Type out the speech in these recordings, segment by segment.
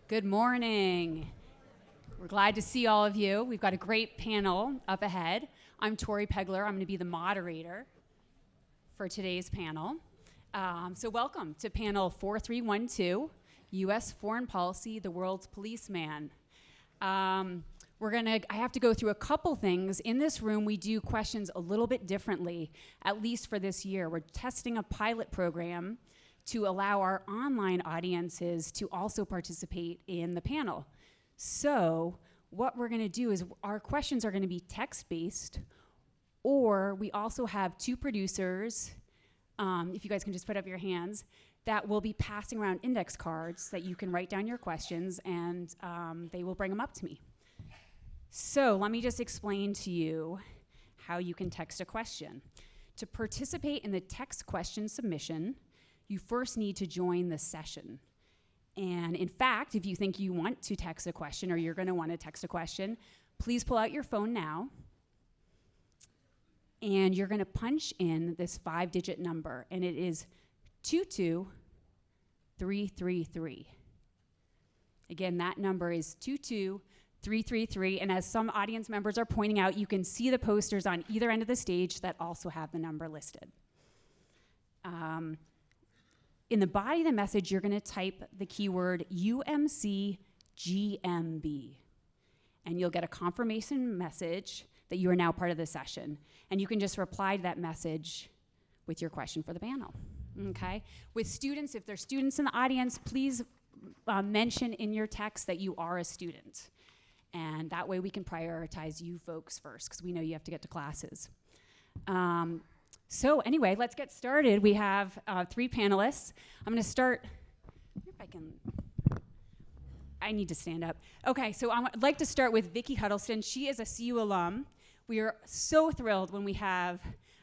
Good morning. We're glad to see all of you. We've got a great panel up ahead. I'm Tori Pegler. I'm going to be the moderator for today's panel. So welcome to panel 4312, U.S. Foreign Policy, the World's Policeman. I have to go through a couple things. In this room, we do questions a little bit differently, at least for this year. We're testing a pilot program to allow our online audiences to also participate in the panel. So what we're gonna do is our questions are gonna be text-based, or we also have two producers, if you guys can just put up your hands, that will be passing around index cards that you can write down your questions, and they will bring them up to me. So let me just explain to you how you can text a question. To participate in the text question submission, you first need to join the session. And in fact, if you think you want to text a question or you're gonna wanna text a question, please pull out your phone now. And you're gonna punch in this 5-digit number, and it is 22333. Again, that number is 22333, and as some audience members are pointing out, you can see the posters on either end of the stage that also have the number listed. In the body of the message, you're gonna type the keyword UMCGMB, and you'll get a confirmation message that you are now part of the session. And you can just reply to that message with your question for the panel, okay? With students, if there's students in the audience, please mention in your text that you are a student. And that way we can prioritize you folks first, because we know you have to get to classes. So anyway, let's get started. We have 3 panelists. I'm gonna start, if I need to stand up. Okay, so I'd like to start with Vicki Huddleston. She is a CU alum. We are so thrilled when we have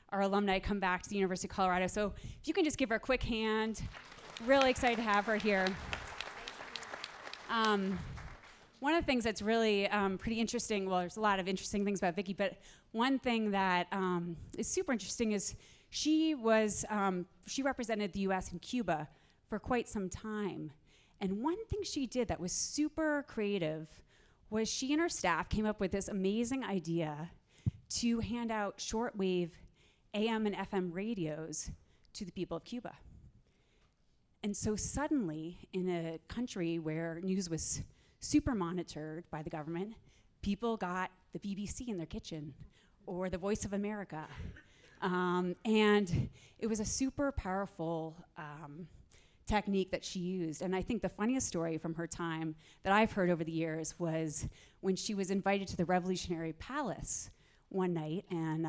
our alumni come back to the University of Colorado. So if you can just give her a quick hand. Really excited to have her here. One of the things that's really pretty interesting, well, there's a lot of interesting things about Vicki, but one thing that is super interesting is she represented the US and Cuba for quite some time. And one thing she did that was super creative was she and her staff came up with this amazing idea to hand out shortwave AM and FM radios to the people of Cuba. And so suddenly, in a country where news was super monitored by the government, people got the BBC in their kitchen or the Voice of America. And it was a super powerful technique that she used. And I think the funniest story from her time that I've heard over the years was when she was invited to the Revolutionary Palace one night, and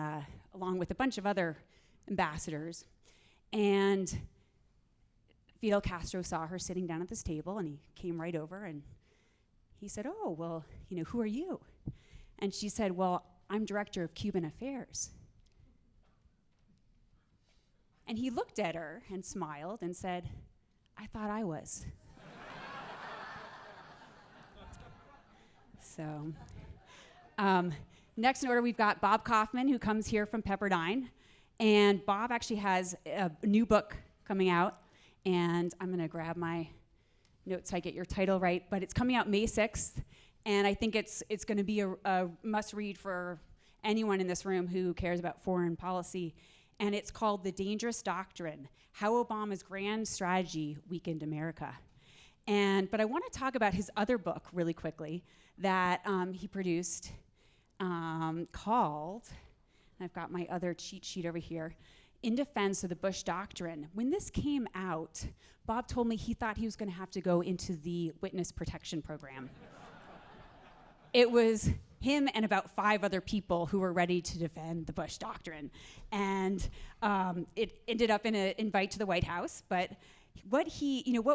along with a bunch of other ambassadors. And Fidel Castro saw her sitting down at this table, and he came right over and he said, "Oh, well, who are you?" And she said, "Well, I'm director of Cuban affairs." And he looked at her and smiled and said, "I thought I was." So, next in order, we've got Bob Kaufman, who comes here from Pepperdine. And Bob actually has a new book coming out. And I'm gonna grab my notes so I get your title right, but it's coming out May 6th, and I think it's gonna be a must-read for anyone in this room who cares about foreign policy, and it's called The Dangerous Doctrine: How Obama's Grand Strategy Weakened America. But I wanna talk about his other book really quickly that he produced called, and I've got my other cheat sheet over here, In Defense of the Bush Doctrine. When this came out, Bob told me he thought he was gonna have to go into the witness protection program. It was him and about 5 other people who were ready to defend the Bush Doctrine. And it ended up in an invite to the White House, but what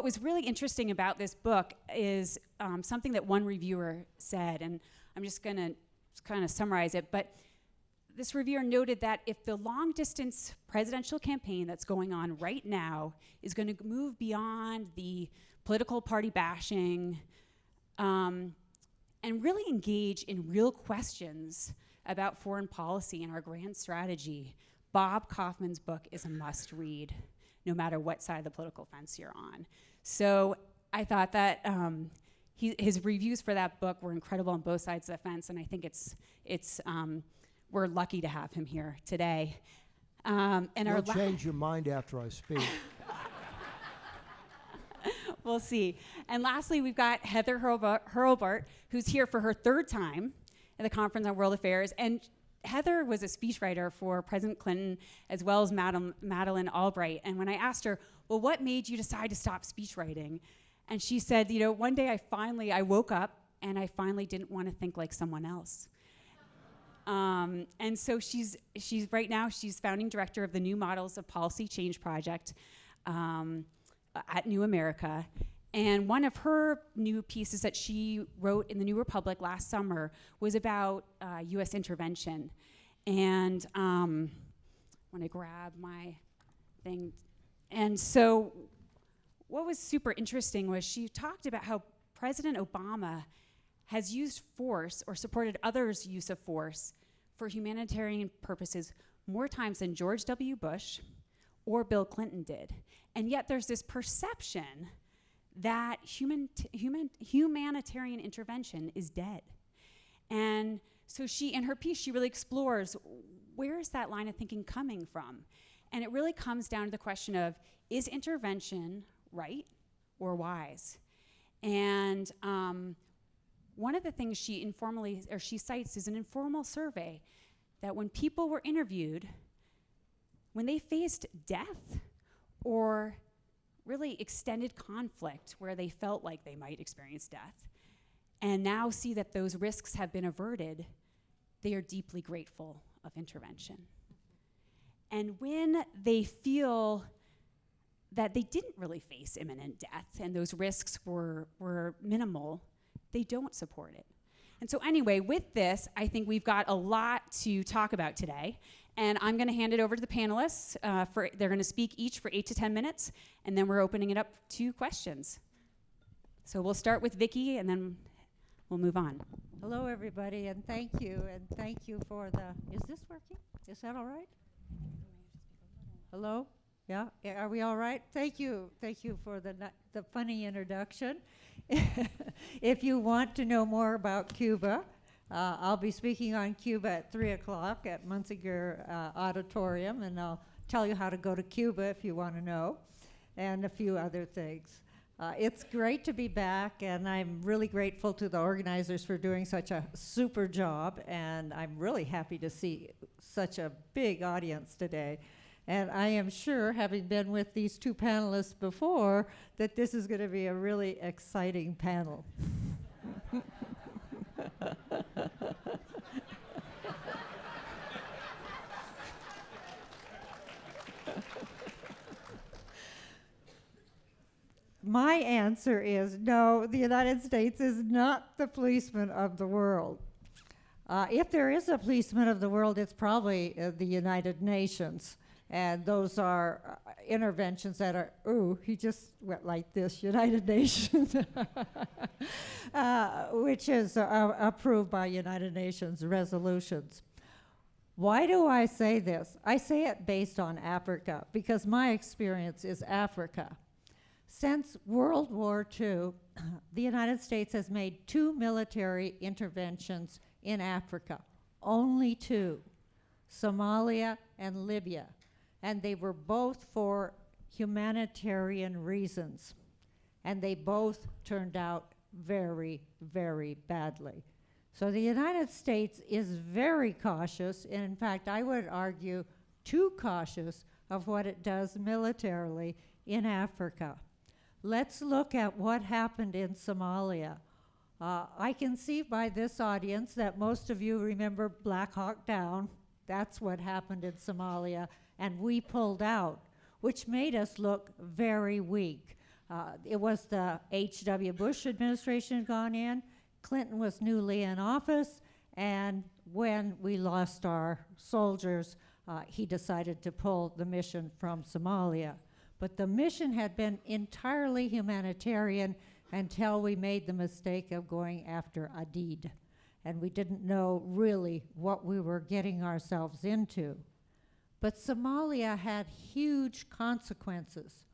was really interesting about this book is something that one reviewer said, and I'm just gonna kind of summarize it, but this reviewer noted that if the long-distance presidential campaign that's going on right now is going to move beyond the political party bashing and really engage in real questions about foreign policy and our grand strategy, Bob Kaufman's book is a must-read, no matter what side of the political fence you're on. So I thought that his reviews for that book were incredible on both sides of the fence, and I think we're lucky to have him here today. And You'll change your mind after I speak. We'll see. And lastly, we've got Heather Hurlbert, who's here for her third time at the Conference on World Affairs. And Heather was a speechwriter for President Clinton as well as Madeleine Albright. And when I asked her, well, what made you decide to stop speechwriting? And she said, you know, one day I woke up and I finally didn't want to think like someone else. And so she's right now, she's founding director of the New Models of Policy Change Project at New America. And one of her new pieces that she wrote in the New Republic last summer was about US intervention. And I want to grab my thing. And so what was super interesting was she talked about how President Obama has used force or supported others' use of force for humanitarian purposes more times than George W. Bush or Bill Clinton did. And yet there's this perception that humanitarian intervention is dead. And so she, in her piece, she really explores where is that line of thinking coming from? And it really comes down to the question of, is intervention right or wise? And one of the things she cites is an informal survey that when people were interviewed, when they faced death or really extended conflict where they felt like they might experience death, and now see that those risks have been averted, they are deeply grateful of intervention. And when they feel that they didn't really face imminent death and those risks were minimal, they don't support it. And so anyway, with this, I think we've got a lot to talk about today. And I'm going to hand it over to the panelists. They're going to speak each for 8 to 10 minutes, and then we're opening it up to questions. So we'll start with Vicki, and then we'll move on. Hello, everybody, and thank you for the, is this working? Is that all right? Hello? Yeah, are we all right? Thank you for the funny introduction. If you want to know more about Cuba, I'll be speaking on Cuba at 3 o'clock at Munsinger Auditorium, and I'll tell you how to go to Cuba if you want to know, and a few other things. It's great to be back, and I'm really grateful to the organizers for doing such a super job, and I'm really happy to see such a big audience today. And I am sure, having been with these two panelists before, that this is going to be a really exciting panel. My answer is no, the United States is not the policeman of the world. If there is a policeman of the world, it's probably the United Nations. And those are interventions that are, ooh, he just went like this, United Nations, which is approved by United Nations resolutions. Why do I say this? I say it based on Africa, because my experience is Africa. Since World War II, the United States has made 2 military interventions in Africa, only 2, Somalia and Libya. And they were both for humanitarian reasons. And they both turned out very, very badly. So the United States is very cautious, and in fact, I would argue too cautious of what it does militarily in Africa. Let's look at what happened in Somalia. I can see by this audience that most of you remember Black Hawk Down. That's what happened in Somalia. And we pulled out, which made us look very weak. It was the H.W. Bush administration had gone in, Clinton was newly in office, and when we lost our soldiers, he decided to pull the mission from Somalia. But the mission had been entirely humanitarian until we made the mistake of going after adage. And we didn't know really what we were getting ourselves into. But Somalia had huge consequences.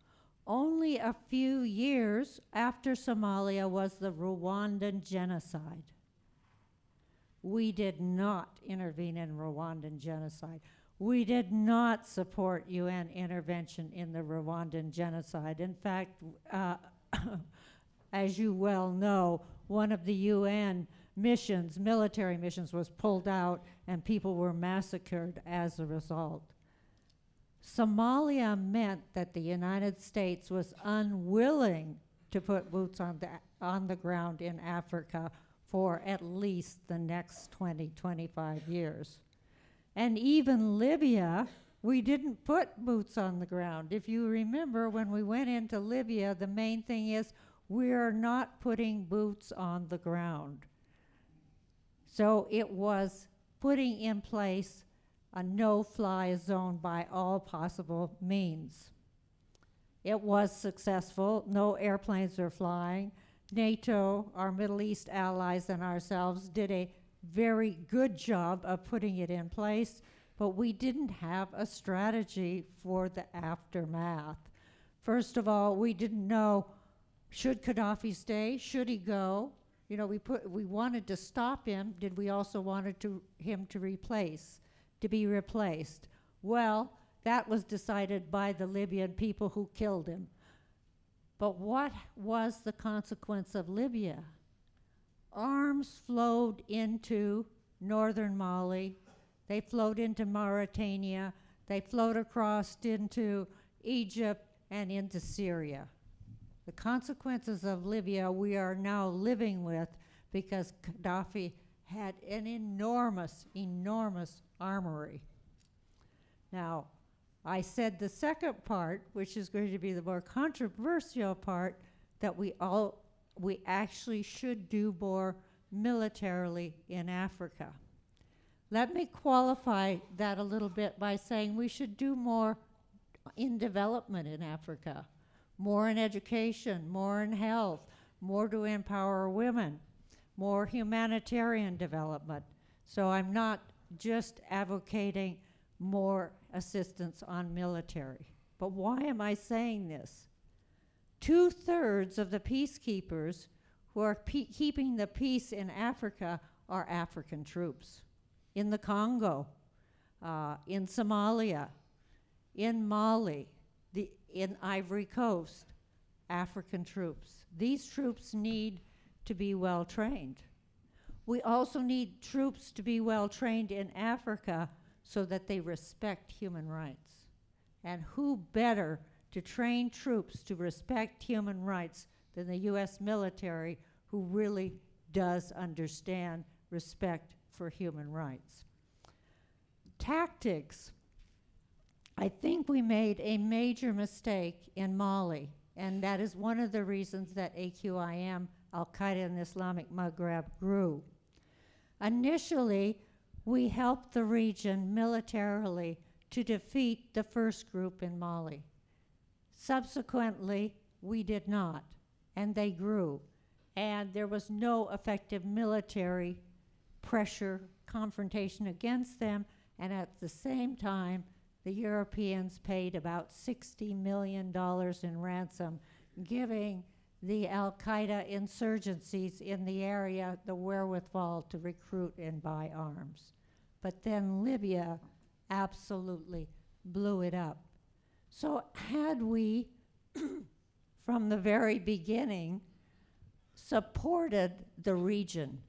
Only a few years after Somalia was the Rwandan genocide. We did not intervene in Rwandan genocide. We did not support UN intervention in the Rwandan genocide. In fact, as you well know, one of the UN missions, military missions, was pulled out and people were massacred as a result. Somalia meant that the United States was unwilling to put boots on the ground in Africa for at least the next 20, 25 years. And even Libya, we didn't put boots on the ground. If you remember, when we went into Libya, the main thing is we're not putting boots on the ground. So it was putting in place a no-fly zone by all possible means. It was successful. No airplanes are flying. NATO, our Middle East allies, and ourselves did a very good job of putting it in place, but we didn't have a strategy for the aftermath. First of all, we didn't know, should Gaddafi stay? Should he go? You know, we wanted to stop him. Did we also want him to be replaced? Well, that was decided by the Libyan people who killed him. But what was the consequence of Libya? Arms flowed into northern Mali. They flowed into Mauritania. They flowed across into Egypt and into Syria. The consequences of Libya we are now living with because Gaddafi had an enormous, enormous armory. Now, I said the second part, which is going to be the more controversial part, that we actually should do more militarily in Africa. Let me qualify that a little bit by saying we should do more in development in Africa, more in education, more in health, more to empower women, more humanitarian development. So I'm not just advocating more assistance on military. But why am I saying this? 2/3 of the peacekeepers who are keeping the peace in Africa are African troops. In the Congo, in Somalia, in Mali, in Ivory Coast, African troops. These troops need to be well trained. We also need troops to be well trained in Africa so that they respect human rights. And who better to train troops to respect human rights than the US military, who really does understand respect for human rights. Tactics. I think we made a major mistake in Mali, and that is one of the reasons that AQIM, Al-Qaeda in the Islamic Maghreb, grew. Initially, we helped the region militarily to defeat the first group in Mali. Subsequently, we did not, and they grew. And there was no effective military pressure, confrontation against them, and at the same time, the Europeans paid about $60 million in ransom, giving the Al-Qaeda insurgencies in the area the wherewithal to recruit and buy arms. But then Libya absolutely blew it up. So had we, from the very beginning, supported the region,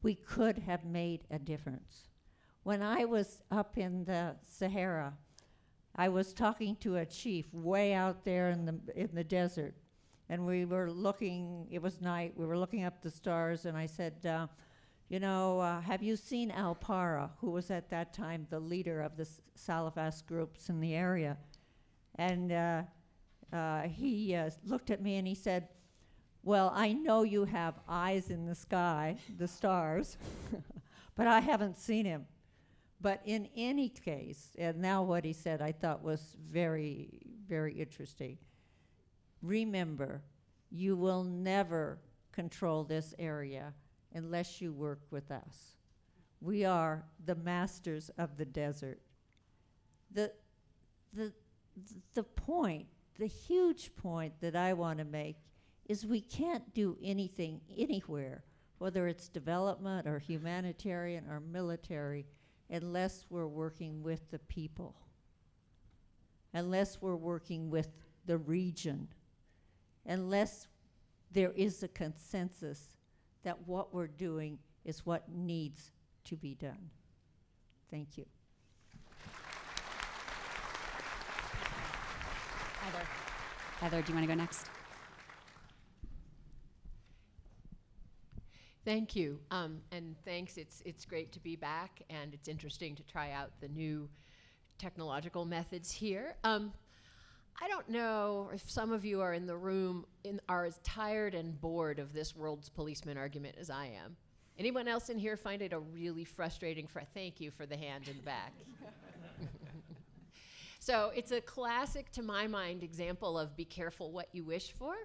we could have made a difference. When I was up in the Sahara, I was talking to a chief way out there in the desert, and we were looking, it was night, we were looking up the stars, and I said, have you seen Al-Para, who was at that time the leader of the Salafist groups in the area? And he looked at me and he said, well, I know you have eyes in the sky, the stars, but I haven't seen him. But in any case, and now what he said I thought was very, very interesting. Remember, you will never control this area unless you work with us. We are the masters of the desert. The point the huge point that I want to make is we can't do anything anywhere, whether it's development or humanitarian or military, unless we're working with the people, unless we're working with the region, unless there is a consensus that what we're doing is what needs to be done. Thank you. Heather, do you want to go next? Thank you, and thanks. It's great to be back, and it's interesting to try out the new technological methods here. I don't know if some of you are in the room are as tired and bored of this world's policeman argument as I am. Anyone else in here find it a really frustrating? Thank you for the hand in the back. So it's a classic, to my mind, example of be careful what you wish for,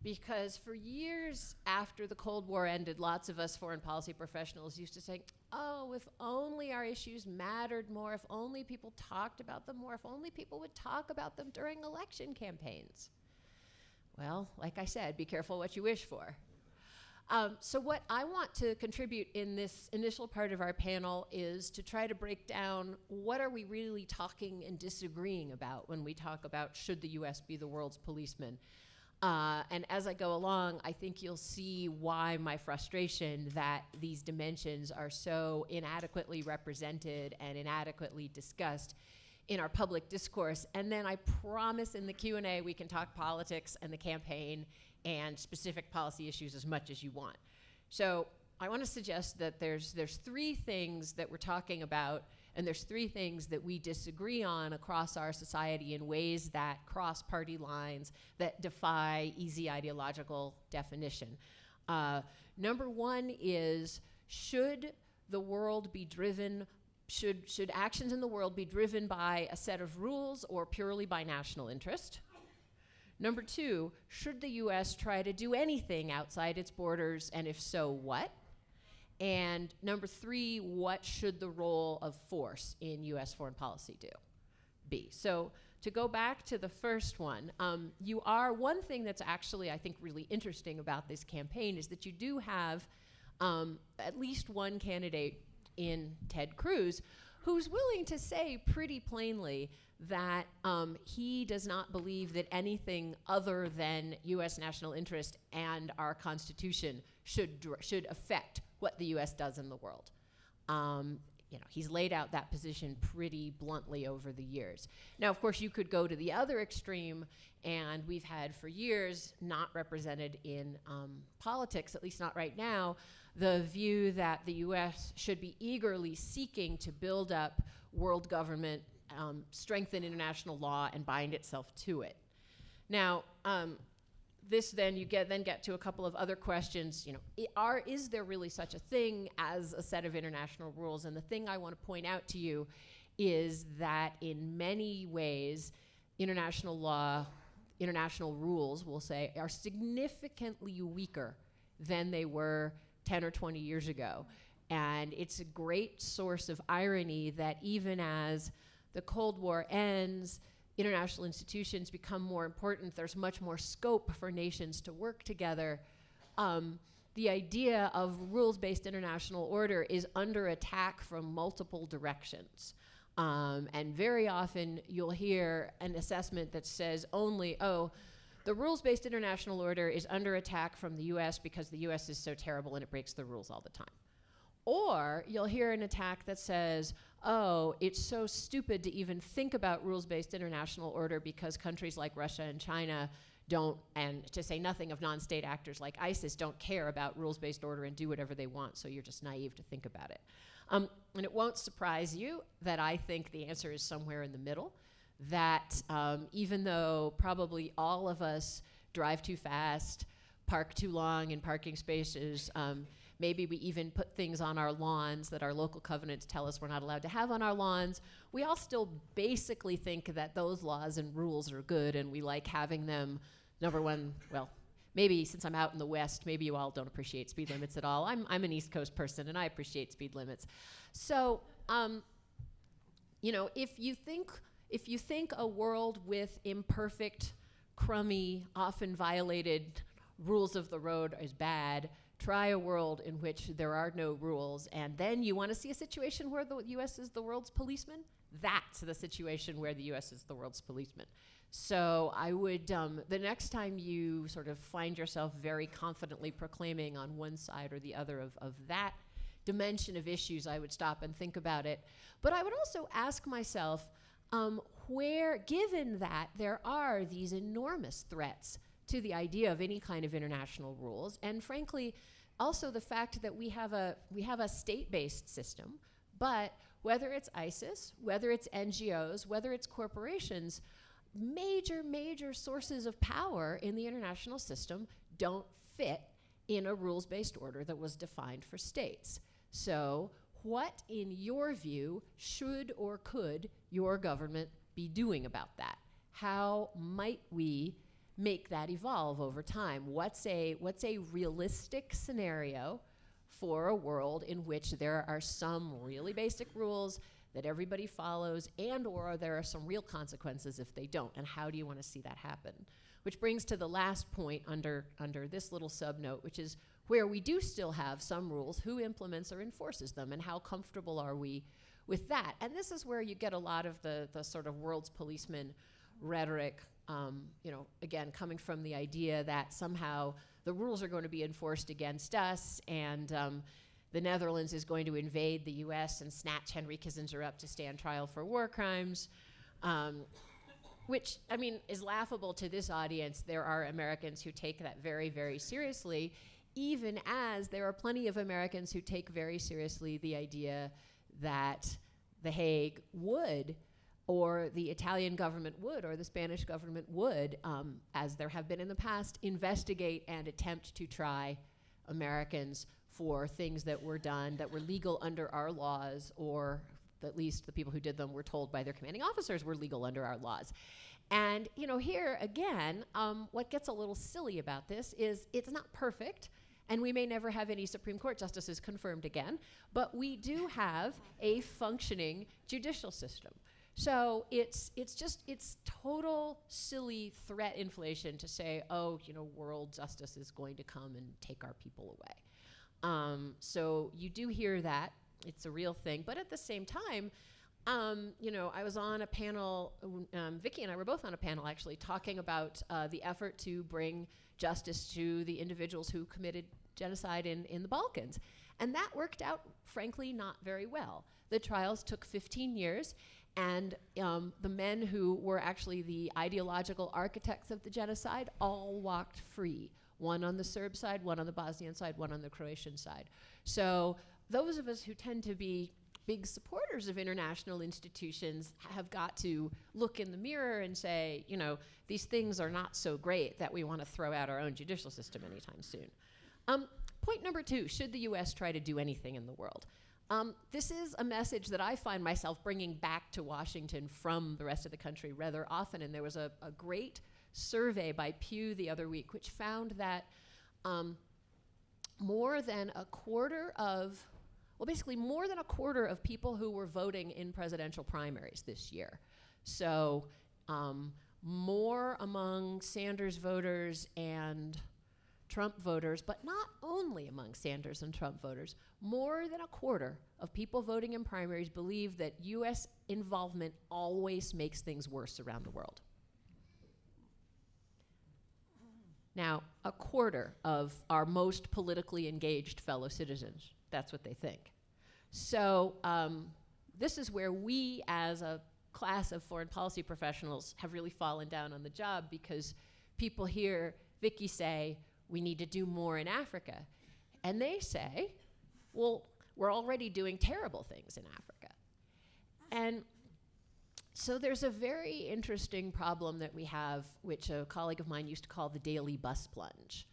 because for years after the Cold War ended, lots of us foreign policy professionals used to say, oh, if only our issues mattered more, if only people talked about them more, if only people would talk about them during election campaigns. Well, like I said, be careful what you wish for. So what I want to contribute in this initial part of our panel is to try to break down what are we really talking and disagreeing about when we talk about should the US be the world's policeman. And as I go along, I think you'll see why my frustration that these dimensions are so inadequately represented and inadequately discussed in our public discourse. And then I promise in the Q&A we can talk politics and the campaign and specific policy issues as much as you want. So I want to suggest that there's three things that we're talking about, and there's three things that we disagree on across our society in ways that cross party lines, that defy easy ideological definition. Number one is, should the world be driven, should actions in the world be driven by a set of rules or purely by national interest? Number two, should the US try to do anything outside its borders, and if so, what? And number three, what should the role of force in US foreign policy be? So to go back to the first one, one thing that's actually, I think, really interesting about this campaign is that you do have at least one candidate in Ted Cruz who's willing to say pretty plainly that he does not believe that anything other than US national interest and our Constitution should affect what the US does in the world. He's laid out that position pretty bluntly over the years. Now, of course, you could go to the other extreme, and we've had for years, not represented in politics, at least not right now, the view that the US should be eagerly seeking to build up world government, strengthen international law, and bind itself to it. Now, this then you get to a couple of other questions. Is there really such a thing as a set of international rules? And the thing I want to point out to you is that in many ways, international law, international rules, we'll say, are significantly weaker than they were 10 or 20 years ago. And it's a great source of irony that even as the Cold War ends, international institutions become more important, there's much more scope for nations to work together. The idea of rules-based international order is under attack from multiple directions. And very often you'll hear an assessment that says only, the rules-based international order is under attack from the US because the US is so terrible and it breaks the rules all the time. Or you'll hear an attack that says, it's so stupid to even think about rules-based international order because countries like Russia and China don't, and to say nothing of non-state actors like ISIS, don't care about rules-based order and do whatever they want, so you're just naive to think about it. And it won't surprise you that I think the answer is somewhere in the middle, that even though probably all of us drive too fast, park too long in parking spaces, maybe we even put things on our lawns that our local covenants tell us we're not allowed to have on our lawns, we all still basically think that those laws and rules are good and we like having them. Number one, well, maybe since I'm out in the West, maybe you all don't appreciate speed limits at all. I'm an East Coast person and I appreciate speed limits. So, if you think a world with imperfect crummy, often violated rules of the road is bad. Try a world in which there are no rules, and then you want to see a situation where the U.S. is the world's policeman? That's the situation where the U.S. is the world's policeman. So I would, the next time you sort of find yourself very confidently proclaiming on one side or the other of that dimension of issues, I would stop and think about it. But I would also ask myself, where, given that there are these enormous threats to the idea of any kind of international rules, and frankly, also the fact that we have a state-based system, but whether it's ISIS, whether it's NGOs, whether it's corporations, major sources of power in the international system don't fit in a rules-based order that was defined for states. So what, in your view, should or could your government be doing about that? How might we make that evolve over time? What's a realistic scenario for a world in which there are some really basic rules that everybody follows, and or there are some real consequences if they don't? And how do you want to see that happen? Which brings to the last point under this little subnote, which is where we do still have some rules, who implements or enforces them, and how comfortable are we with that? And this is where you get a lot of the sort of world's policeman rhetoric, again, coming from the idea that somehow the rules are going to be enforced against us, and the Netherlands is going to invade the US and snatch Henry Kissinger up to stand trial for war crimes, which, I mean, is laughable to this audience. There are Americans who take that very seriously, even as there are plenty of Americans who take very seriously the idea that The Hague would, or the Italian government would, or the Spanish government would, as there have been in the past, investigate and attempt to try Americans for things that were done that were legal under our laws, or at least the people who did them were told by their commanding officers were legal under our laws. And here again, what gets a little silly about this is it's not perfect, and we may never have any Supreme Court justices confirmed again, but we do have a functioning judicial system. So it's total silly threat inflation to say, world justice is going to come and take our people away. So you do hear that. It's a real thing. But at the same time, I was on a panel, Vicki and I were both on a panel actually, talking about the effort to bring justice to the individuals who committed genocide in the Balkans. And that worked out, frankly, not very well. The trials took 15 years. And the men who were actually the ideological architects of the genocide all walked free. One on the Serb side, one on the Bosnian side, one on the Croatian side. So those of us who tend to be big supporters of international institutions have got to look in the mirror and say, these things are not so great that we want to throw out our own judicial system anytime soon. Point number 2, should the US try to do anything in the world? This is a message that I find myself bringing back to Washington from the rest of the country rather often, and there was a great survey by Pew the other week which found that more than a quarter of people who were voting in presidential primaries this year. So more among Sanders voters and Trump voters, but not only among Sanders and Trump voters, more than a quarter of people voting in primaries believe that US involvement always makes things worse around the world. Now, a quarter of our most politically engaged fellow citizens, that's what they think. So this is where we as a class of foreign policy professionals have really fallen down on the job, because people hear Vicki say, we need to do more in Africa. And they say, well, we're already doing terrible things in Africa. And so there's a very interesting problem that we have, which a colleague of mine used to call the daily bus plunge.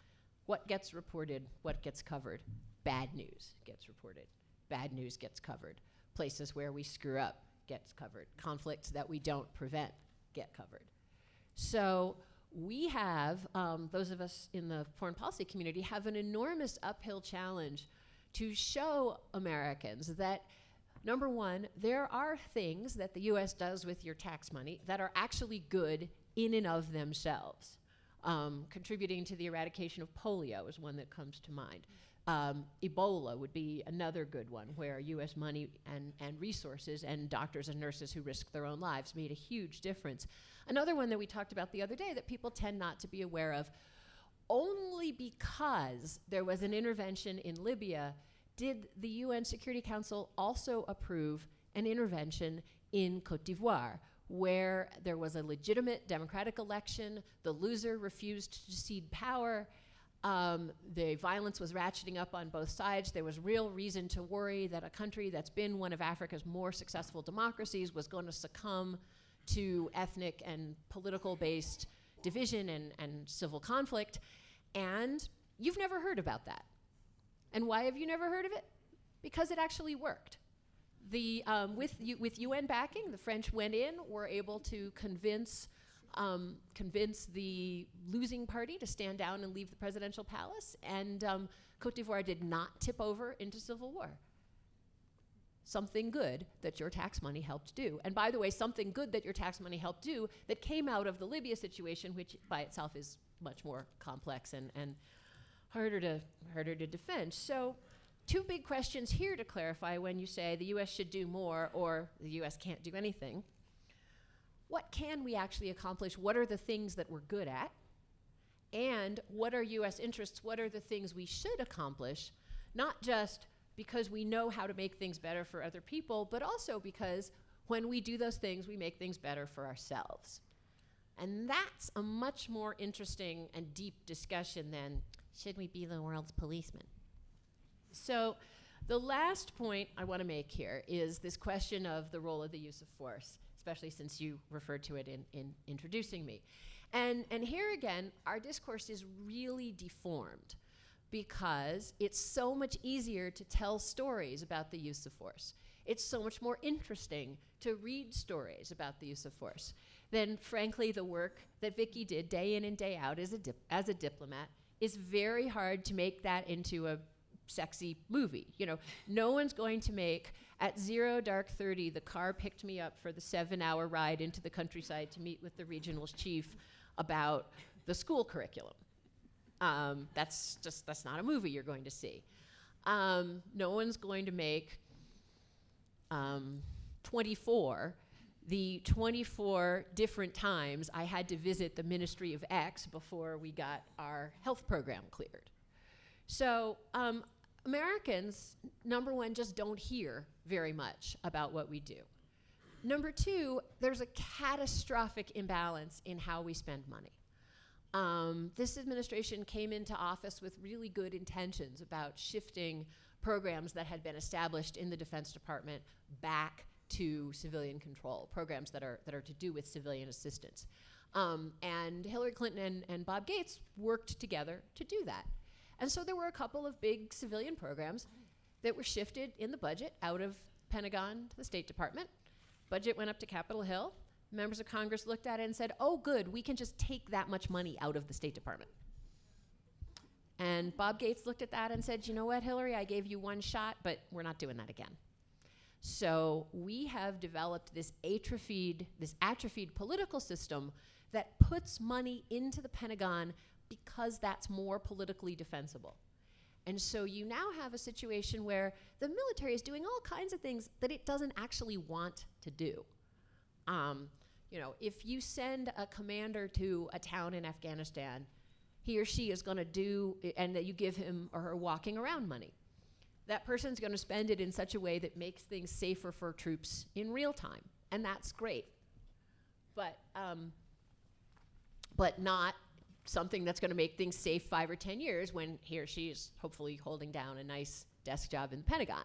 What gets reported, what gets covered? Bad news gets reported. Bad news gets covered. Places where we screw up gets covered. Conflicts that we don't prevent get covered. So we have, those of us in the foreign policy community, have an enormous uphill challenge to show Americans that, number one, there are things that the US does with your tax money that are actually good in and of themselves. Contributing to the eradication of polio is one that comes to mind. Ebola would be another good one, where U.S. money and resources and doctors and nurses who risked their own lives made a huge difference. Another one that we talked about the other day that people tend not to be aware of, only because there was an intervention in Libya did the UN Security Council also approve an intervention in Cote d'Ivoire, where there was a legitimate democratic election, the loser refused to cede power, the violence was ratcheting up on both sides. There was real reason to worry that a country that's been one of Africa's more successful democracies was going to succumb to ethnic and political-based division and civil conflict. And you've never heard about that. And why have you never heard of it? Because it actually worked. With UN backing, the French went in, were able to convince the losing party to stand down and leave the presidential palace, and Cote d'Ivoire did not tip over into civil war. Something good that your tax money helped do. And by the way, something good that your tax money helped do that came out of the Libya situation, which by itself is much more complex and harder to defend. So, two big questions here to clarify when you say the U.S. should do more or the U.S. can't do anything. What can we actually accomplish? What are the things that we're good at? And what are U.S. interests? What are the things we should accomplish? Not just because we know how to make things better for other people, but also because when we do those things, we make things better for ourselves. And that's a much more interesting and deep discussion than, should we be the world's policeman? So the last point I want to make here is this question of the role of the use of force, especially since you referred to it in introducing me. And here again, our discourse is really deformed because it's so much easier to tell stories about the use of force. It's so much more interesting to read stories about the use of force than, frankly, the work that Vicki did day in and day out as a diplomat. Is very hard to make that into a sexy movie. You know, no one's going to make, at 0:30, the car picked me up for the 7-hour ride into the countryside to meet with the regional chief about the school curriculum. That's not a movie you're going to see. No one's going to make 24 different times I had to visit the Ministry of X before we got our health program cleared. So Americans, number one, just don't hear very much about what we do. Number two, there's a catastrophic imbalance in how we spend money. This administration came into office with really good intentions about shifting programs that had been established in the Defense Department back to civilian control, programs that are to do with civilian assistance. And Hillary Clinton and Bob Gates worked together to do that. And so there were a couple of big civilian programs that were shifted in the budget out of Pentagon to the State Department. Budget went up to Capitol Hill. Members of Congress looked at it and said, oh, good, we can just take that much money out of the State Department. And Bob Gates looked at that and said, you know what, Hillary, I gave you one shot, but we're not doing that again. So we have developed this atrophied political system that puts money into the Pentagon because that's more politically defensible. And so you now have a situation where the military is doing all kinds of things that it doesn't actually want to do. You know, if you send a commander to a town in Afghanistan, he or she is going to do, and that you give him or her walking around money. That person's going to spend it in such a way that makes things safer for troops in real time, and that's great. But not something that's going to make things safe 5 or 10 years when he or she is hopefully holding down a nice desk job in the Pentagon.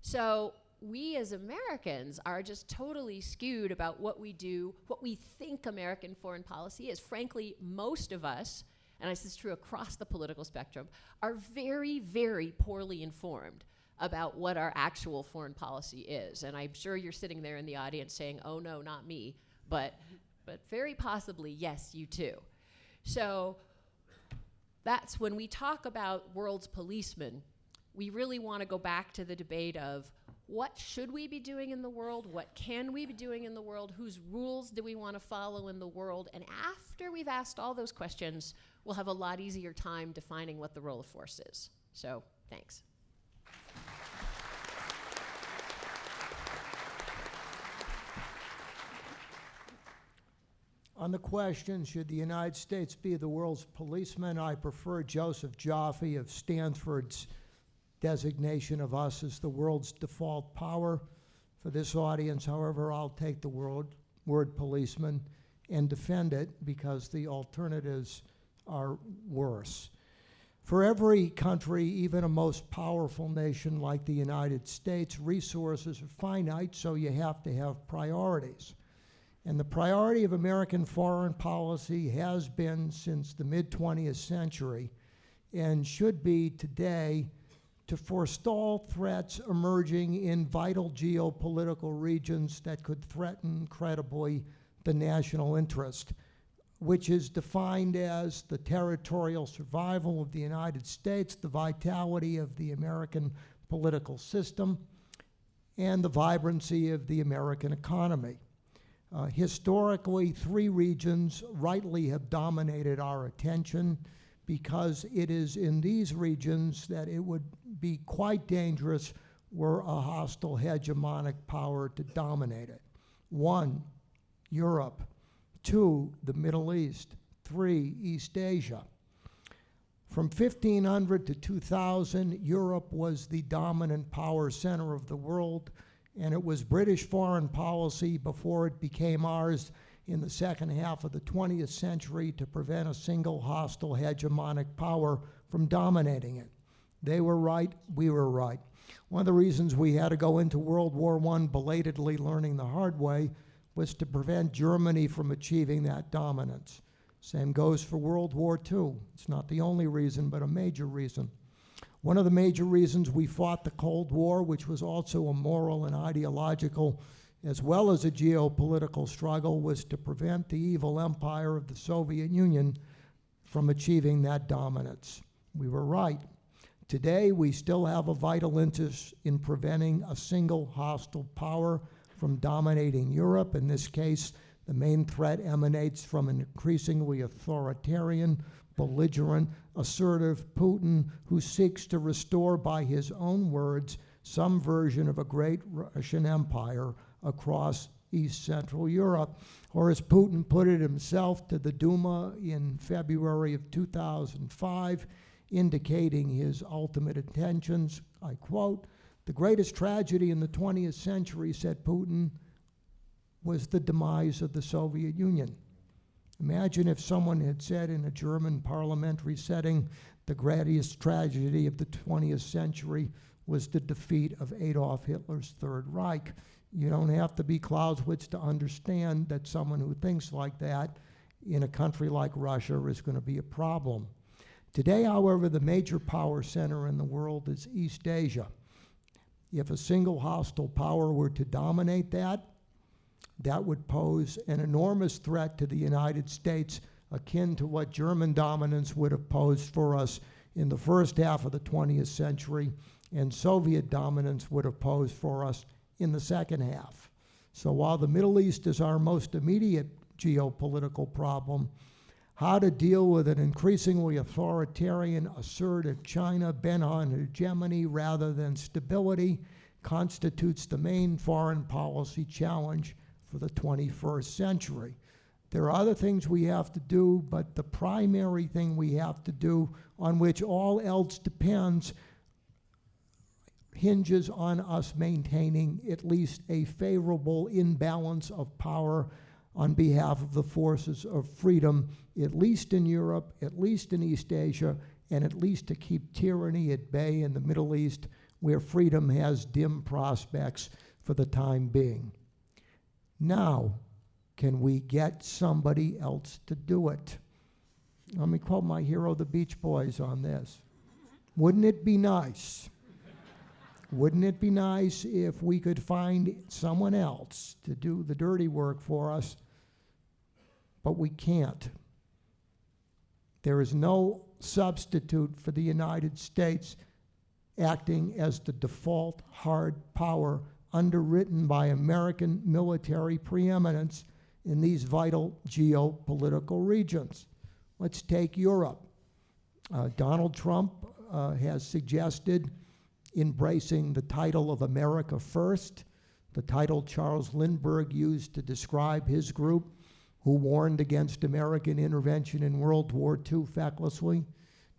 So we as Americans are just totally skewed about what we do, what we think American foreign policy is. Frankly, most of us, and this is true across the political spectrum, are very, very poorly informed about what our actual foreign policy is. And I'm sure you're sitting there in the audience saying, oh no, not me, but very possibly, yes, you too. So that's when we talk about Worlds Policeman, we really want to go back to the debate of what should we be doing in the world? What can we be doing in the world? Whose rules do we want to follow in the world? And after we've asked all those questions, we'll have a lot easier time defining what the role of force is. So, thanks. On the question, should the United States be the world's policeman, I prefer Joseph Joffe of Stanford's designation of us as the world's default power. For this audience, however, I'll take the word policeman and defend it because the alternatives are worse. For every country, even a most powerful nation like the United States, resources are finite, so you have to have priorities. And the priority of American foreign policy has been since the mid-20th century and should be today to forestall threats emerging in vital geopolitical regions that could threaten credibly the national interest, which is defined as the territorial survival of the United States, the vitality of the American political system, and the vibrancy of the American economy. Historically, three regions rightly have dominated our attention because it is in these regions that it would be quite dangerous were a hostile hegemonic power to dominate it. 1, Europe. 2, the Middle East. 3, East Asia. From 1500 to 2000, Europe was the dominant power center of the world, and it was British foreign policy before it became ours in the second half of the 20th century to prevent a single hostile hegemonic power from dominating it. They were right, we were right. One of the reasons we had to go into World War I belatedly learning the hard way was to prevent Germany from achieving that dominance. Same goes for World War II. It's not the only reason, but a major reason. One of the major reasons we fought the Cold War, which was also a moral and ideological as well as a geopolitical struggle, was to prevent the evil empire of the Soviet Union from achieving that dominance. We were right. Today, we still have a vital interest in preventing a single hostile power from dominating Europe. In this case, the main threat emanates from an increasingly authoritarian, belligerent, assertive Putin who seeks to restore, by his own words, some version of a great Russian empire across East Central Europe. Or as Putin put it himself to the Duma in February of 2005, indicating his ultimate intentions, I quote, "The greatest tragedy in the 20th century," said Putin, "was the demise of the Soviet Union." Imagine if someone had said in a German parliamentary setting, the greatest tragedy of the 20th century was the defeat of Adolf Hitler's Third Reich. You don't have to be Clausewitz to understand that someone who thinks like that in a country like Russia is going to be a problem. Today, however, the major power center in the world is East Asia. If a single hostile power were to dominate that would pose an enormous threat to the United States, akin to what German dominance would have posed for us in the first half of the 20th century, and Soviet dominance would have posed for us in the second half. So while the Middle East is our most immediate geopolitical problem, how to deal with an increasingly authoritarian, assertive China bent on hegemony rather than stability constitutes the main foreign policy challenge for the 21st century. There are other things we have to do, but the primary thing we have to do, on which all else depends, hinges on us maintaining at least a favorable imbalance of power on behalf of the forces of freedom, at least in Europe, at least in East Asia, and at least to keep tyranny at bay in the Middle East, where freedom has dim prospects for the time being. Now, can we get somebody else to do it? Let me quote my hero, the Beach Boys, on this. Wouldn't it be nice? Wouldn't it be nice if we could find someone else to do the dirty work for us? But we can't. There is no substitute for the United States acting as the default hard power underwritten by American military preeminence in these vital geopolitical regions. Let's take Europe. Donald Trump has suggested embracing the title of America First, the title Charles Lindbergh used to describe his group, who warned against American intervention in World War II fecklessly.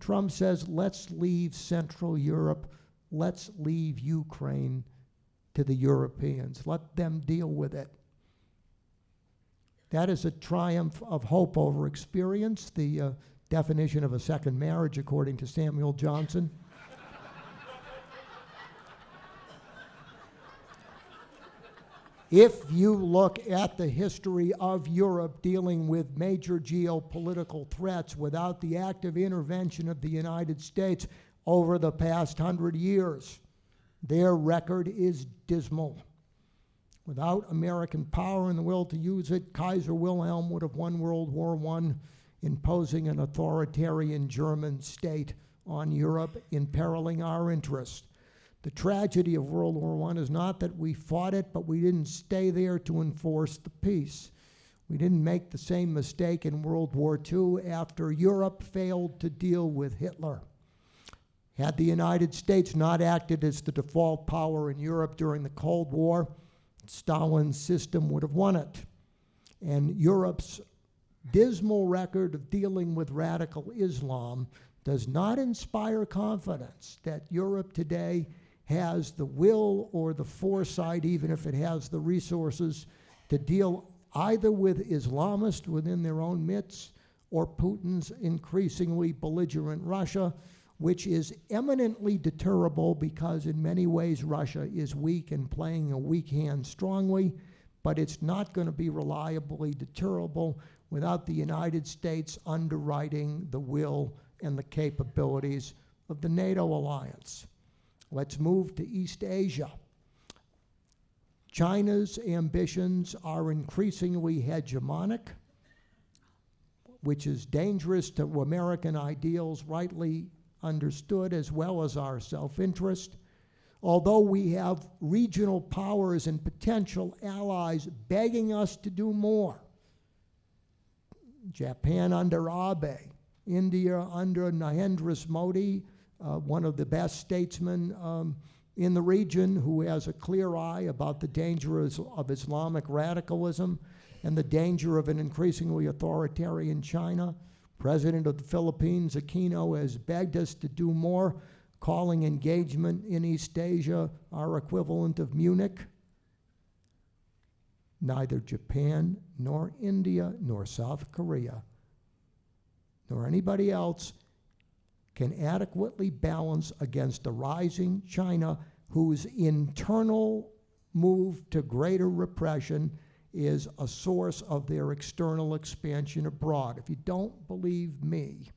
Trump says, let's leave Central Europe, let's leave Ukraine to the Europeans. Let them deal with it. That is a triumph of hope over experience, the definition of a second marriage, according to Samuel Johnson. If you look at the history of Europe dealing with major geopolitical threats without the active intervention of the United States over the past 100 years, their record is dismal. Without American power and the will to use it, Kaiser Wilhelm would have won World War I, imposing an authoritarian German state on Europe, imperiling our interests. The tragedy of World War I is not that we fought it, but we didn't stay there to enforce the peace. We didn't make the same mistake in World War II after Europe failed to deal with Hitler. Had the United States not acted as the default power in Europe during the Cold War, Stalin's system would have won it. And Europe's dismal record of dealing with radical Islam does not inspire confidence that Europe today has the will or the foresight, even if it has the resources, to deal either with Islamists within their own midst or Putin's increasingly belligerent Russia, which is eminently deterrable because in many ways Russia is weak and playing a weak hand strongly, but it's not going to be reliably deterrable without the United States underwriting the will and the capabilities of the NATO alliance. Let's move to East Asia. China's ambitions are increasingly hegemonic, which is dangerous to American ideals rightly understood, as well as our self-interest. Although we have regional powers and potential allies begging us to do more. Japan under Abe, India under Narendra Modi, one of the best statesmen in the region who has a clear eye about the dangers of Islamic radicalism and the danger of an increasingly authoritarian China. President of the Philippines, Aquino, has begged us to do more, calling engagement in East Asia our equivalent of Munich. Neither Japan, nor India, nor South Korea, nor anybody else can adequately balance against a rising China whose internal move to greater repression is a source of their external expansion abroad. If you don't believe me,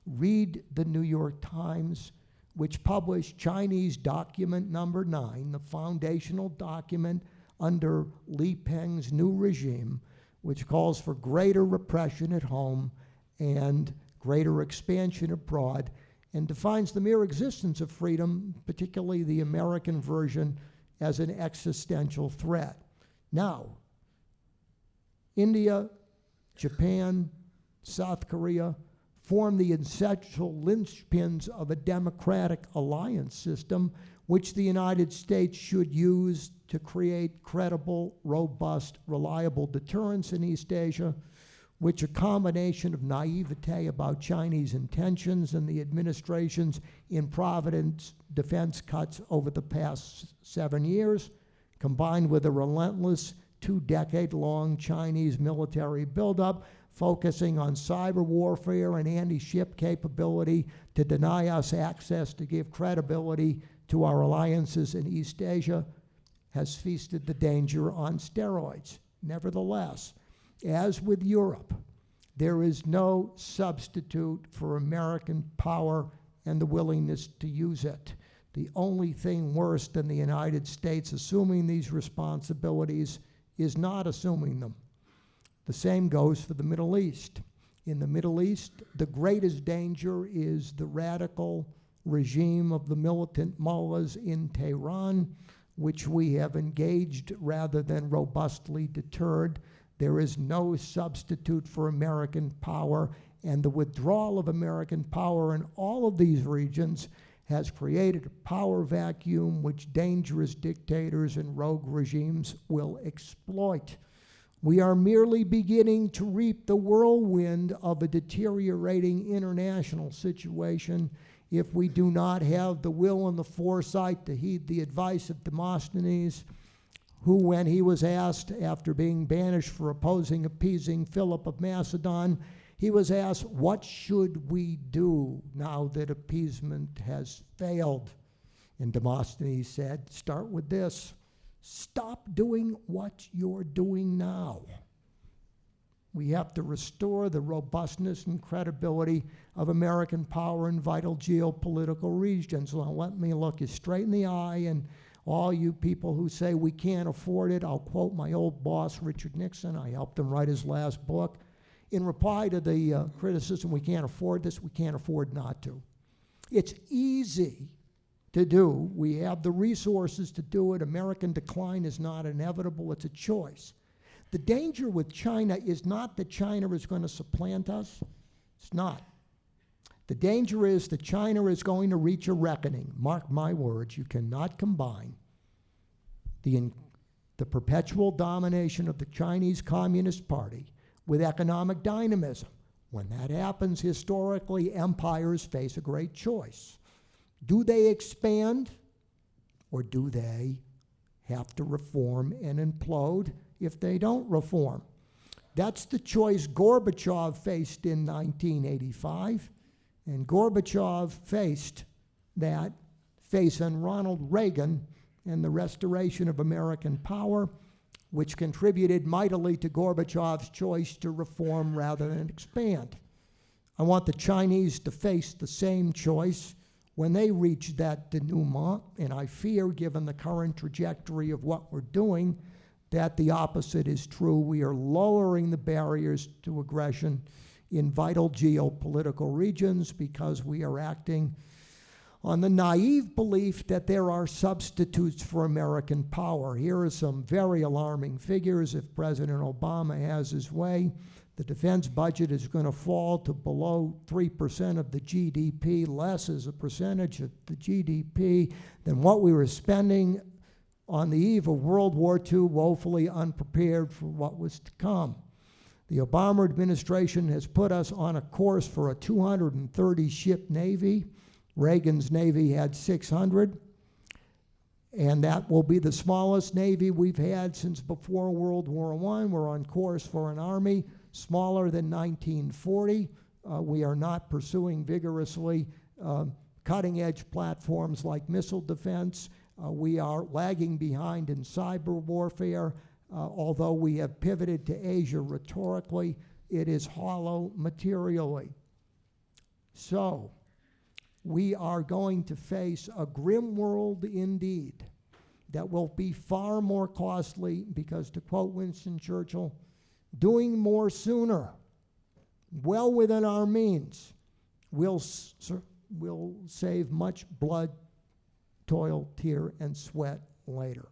read the New York Times, which published Chinese document number 9, the foundational document under Li Peng's new regime, which calls for greater repression at home and greater expansion abroad, and defines the mere existence of freedom, particularly the American version, as an existential threat. Now, India, Japan, South Korea form the essential linchpins of a democratic alliance system which the United States should use to create credible, robust, reliable deterrence in East Asia, which a combination of naivete about Chinese intentions and the administration's improvident defense cuts over the past 7 years, combined with a relentless 2-decade-long Chinese military buildup focusing on cyber warfare and anti-ship capability to deny us access to give credibility to our alliances in East Asia, has feasted the danger on steroids. Nevertheless, as with Europe, there is no substitute for American power and the willingness to use it. The only thing worse than the United States assuming these responsibilities is not assuming them. The same goes for the Middle East. In the Middle East, the greatest danger is the radical regime of the militant mullahs in Tehran, which we have engaged rather than robustly deterred. There is no substitute for American power, and the withdrawal of American power in all of these regions has created a power vacuum which dangerous dictators and rogue regimes will exploit. We are merely beginning to reap the whirlwind of a deteriorating international situation if we do not have the will and the foresight to heed the advice of Demosthenes, who, when he was asked, after being banished for appeasing Philip of Macedon, he was asked, what should we do now that appeasement has failed? And Demosthenes said, start with this. Stop doing what you're doing now. We have to restore the robustness and credibility of American power in vital geopolitical regions. Now, let me look you straight in the eye, and all you people who say we can't afford it, I'll quote my old boss, Richard Nixon. I helped him write his last book. In reply to the criticism, we can't afford this, we can't afford not to. It's easy to do. We have the resources to do it. American decline is not inevitable, it's a choice. The danger with China is not that China is going to supplant us. It's not. The danger is that China is going to reach a reckoning. Mark my words, you cannot combine the perpetual domination of the Chinese Communist Party with economic dynamism. When that happens, historically, empires face a great choice. Do they expand, or do they have to reform and implode if they don't reform? That's the choice Gorbachev faced in 1985, and Gorbachev faced that face on Ronald Reagan and the restoration of American power, which contributed mightily to Gorbachev's choice to reform rather than expand. I want the Chinese to face the same choice when they reach that denouement, and I fear, given the current trajectory of what we're doing, that the opposite is true. We are lowering the barriers to aggression in vital geopolitical regions because we are acting on the naive belief that there are substitutes for American power. Here are some very alarming figures. If President Obama has his way, the defense budget is going to fall to below 3% of the GDP, less as a percentage of the GDP than what we were spending on the eve of World War II, woefully unprepared for what was to come. The Obama administration has put us on a course for a 230-ship Navy. Reagan's Navy had 600, and that will be the smallest Navy we've had since before World War I. We're on course for an Army smaller than 1940. We are not pursuing vigorously cutting-edge platforms like missile defense. We are lagging behind in cyber warfare. Although we have pivoted to Asia rhetorically, it is hollow materially. So, we are going to face a grim world indeed that will be far more costly because, to quote Winston Churchill, doing more sooner, well within our means, will save much blood, toil, tear, and sweat later.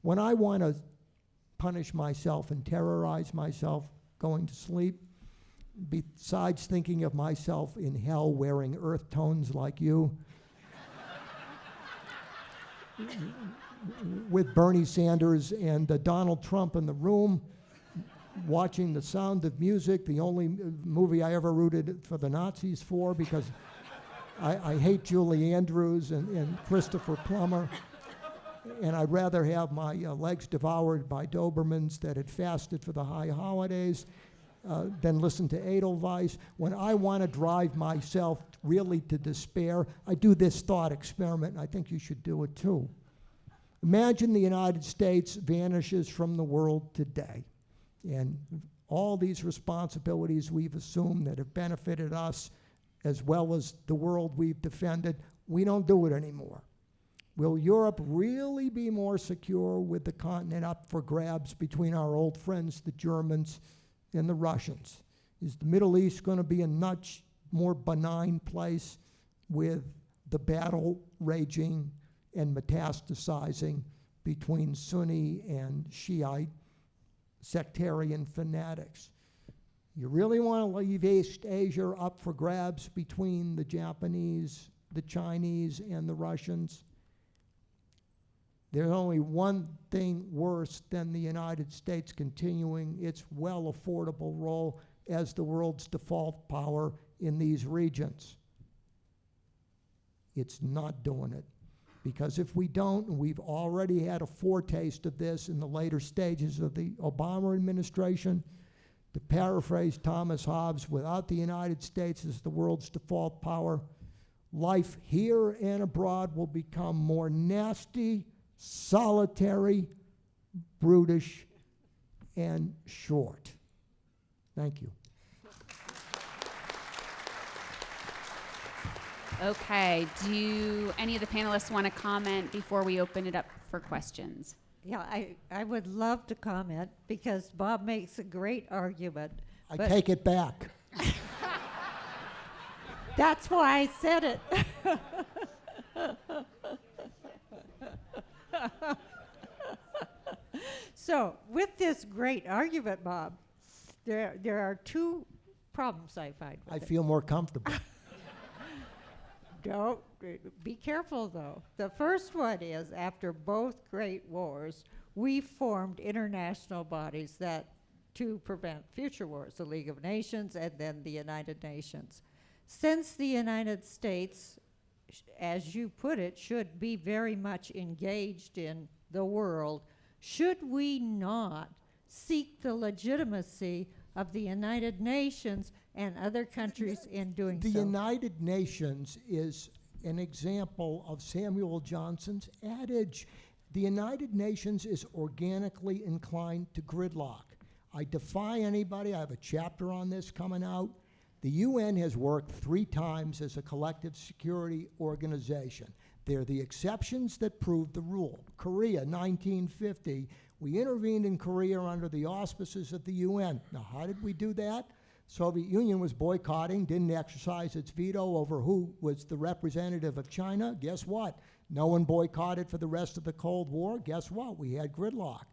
When I want to punish myself and terrorize myself going to sleep, besides thinking of myself in hell wearing earth tones like you, with Bernie Sanders and Donald Trump in the room, watching The Sound of Music, the only movie I ever rooted for the Nazis for, because I hate Julie Andrews and Christopher Plummer, and I'd rather have my legs devoured by Dobermans that had fasted for the high holidays than listen to Edelweiss. When I want to drive myself really to despair, I do this thought experiment, and I think you should do it too. Imagine the United States vanishes from the world today, and all these responsibilities we've assumed that have benefited us as well as the world we've defended, we don't do it anymore. Will Europe really be more secure with the continent up for grabs between our old friends, the Germans, and the Russians? Is the Middle East going to be a much more benign place with the battle raging and metastasizing between Sunni and Shiite sectarian fanatics. You really want to leave East Asia up for grabs between the Japanese, the Chinese, and the Russians? There's only one thing worse than the United States continuing its well-affordable role as the world's default power in these regions. It's not doing it. Because if we don't, and we've already had a foretaste of this in the later stages of the Obama administration, to paraphrase Thomas Hobbes, without the United States as the world's default power, life here and abroad will become more nasty, solitary, brutish, and short. Thank you. Okay, do any of the panelists want to comment before we open it up for questions? Yeah, I would love to comment because Bob makes a great argument. I take it back. That's why I said it. So, with this great argument, Bob, there are two problems I find with I it. feel more comfortable. Don't be careful, though. The first one is after both great wars, we formed international bodies that to prevent future wars, the League of Nations and then the United Nations. Since the United States, as you put it, should be very much engaged in the world, should we not seek the legitimacy of the United Nations and other countries in doing The so? United Nations is an example of Samuel Johnson's adage. The United Nations is organically inclined to gridlock. I defy anybody, I have a chapter on this coming out. The UN has worked 3 times as a collective security organization. They're the exceptions that prove the rule. Korea, 1950, we intervened in Korea under the auspices of the UN. Now, how did we do that? Soviet Union was boycotting, didn't exercise its veto over who was the representative of China. Guess what? No one boycotted for the rest of the Cold War. Guess what? We had gridlock.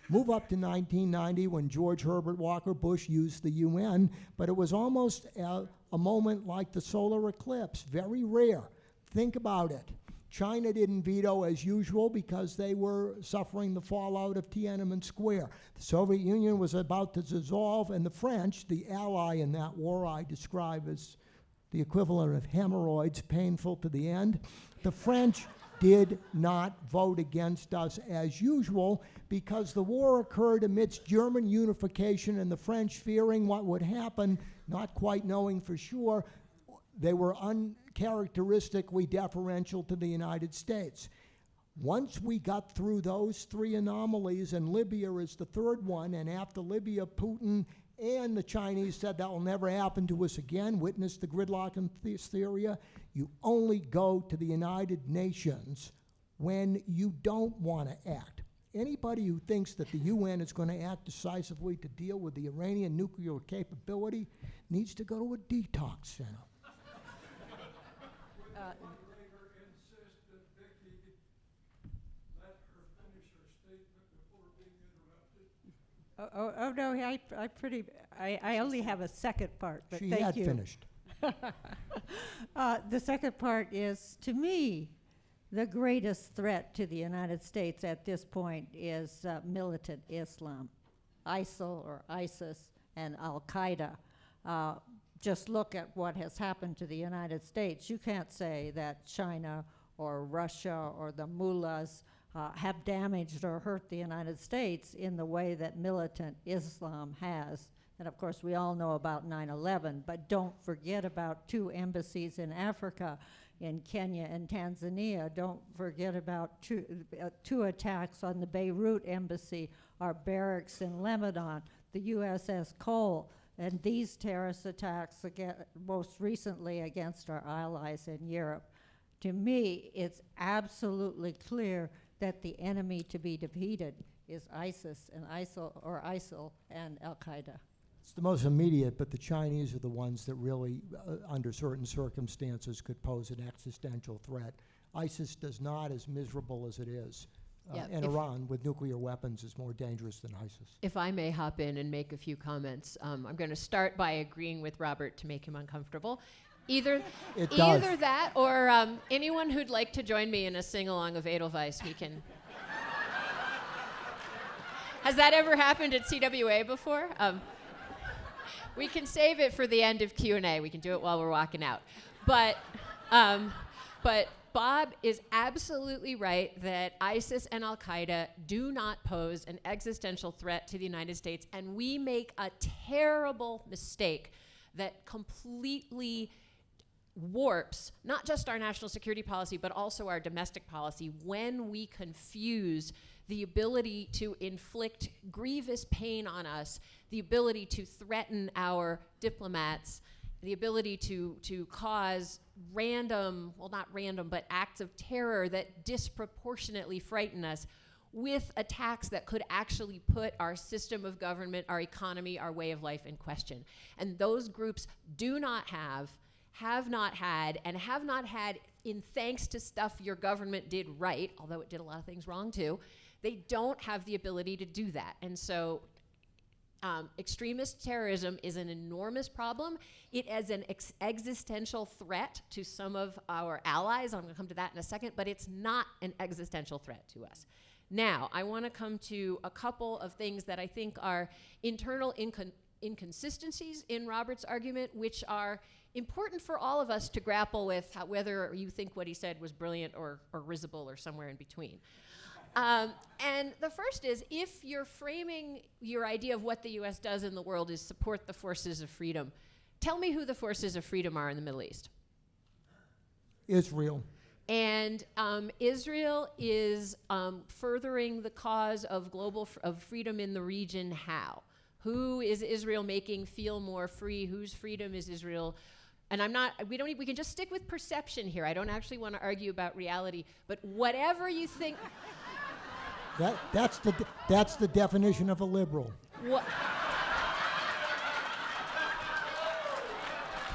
Move up to 1990 when George Herbert Walker Bush used the UN, but it was almost a moment like the solar eclipse, very rare. Think about it. China didn't veto as usual because they were suffering the fallout of Tiananmen Square. The Soviet Union was about to dissolve, and the French, the ally in that war I describe as the equivalent of hemorrhoids, painful to the end, the French did not vote against us as usual because the war occurred amidst German unification and the French fearing what would happen, not quite knowing for sure. They were uncharacteristically deferential to the United States. Once we got through those 3 anomalies, and Libya is the 3rd one, and after Libya, Putin and the Chinese said that will never happen to us again, witness the gridlock in Syria, you only go to the United Nations when you don't want to act. Anybody who thinks that the UN is going to act decisively to deal with the Iranian nuclear capability needs to go to a detox center. Moderator insist that Vicki let her finish her statement before being interrupted. I only have a second part, but She thank had you. finished. The second part is, to me, the greatest threat to the United States at this point is militant Islam, ISIL or ISIS and Al-Qaeda. Just look at what has happened to the United States. You can't say that China or Russia or the mullahs have damaged or hurt the United States in the way that militant Islam has. And of course, we all know about 9/11, but don't forget about 2 embassies in Africa, in Kenya and Tanzania. Don't forget about two attacks on the Beirut embassy, our barracks in Lebanon, the USS Cole, and these terrorist attacks, most recently against our allies in Europe. To me, it's absolutely clear that the enemy to be defeated is ISIS and ISIL and Al-Qaeda. It's the most immediate, but the Chinese are the ones that really, under certain circumstances, could pose an existential threat. ISIS does not, as miserable as it is. Yeah, And if- Iran, with nuclear weapons, is more dangerous than ISIS. If I may hop in and make a few comments, I'm going to start by agreeing with Robert to make him uncomfortable. Either that, or anyone who'd like to join me in a sing-along of Edelweiss, we can. Has that ever happened at CWA before? We can save it for the end of Q&A. We can do it while we're walking out. But Bob is absolutely right that ISIS and Al-Qaeda do not pose an existential threat to the United States, and we make a terrible mistake that completely warps not just our national security policy, but also our domestic policy when we confuse the ability to inflict grievous pain on us, the ability to threaten our diplomats, the ability to cause random, well, not random, but acts of terror that disproportionately frighten us with attacks that could actually put our system of government, our economy, our way of life in question. And those groups do not have not had, and have not had, in thanks to stuff your government did right, although it did a lot of things wrong too, they don't have the ability to do that. And so extremist terrorism is an enormous problem. It is an existential threat to some of our allies. I'm going to come to that in a second, but it's not an existential threat to us. Now, I want to come to a couple of things that I think are internal inconsistencies in Robert's argument, which are important for all of us to grapple with, whether you think what he said was brilliant or risible or somewhere in between. And the first is, if you're framing your idea of what the U.S. does in the world is support the forces of freedom, tell me who the forces of freedom are in the Middle East. Israel. And Israel is furthering the cause of global of freedom in the region. How? Who is Israel making feel more free? Whose freedom is Israel? And we can just stick with perception here. I don't actually want to argue about reality, but whatever you think. That's the definition of a liberal.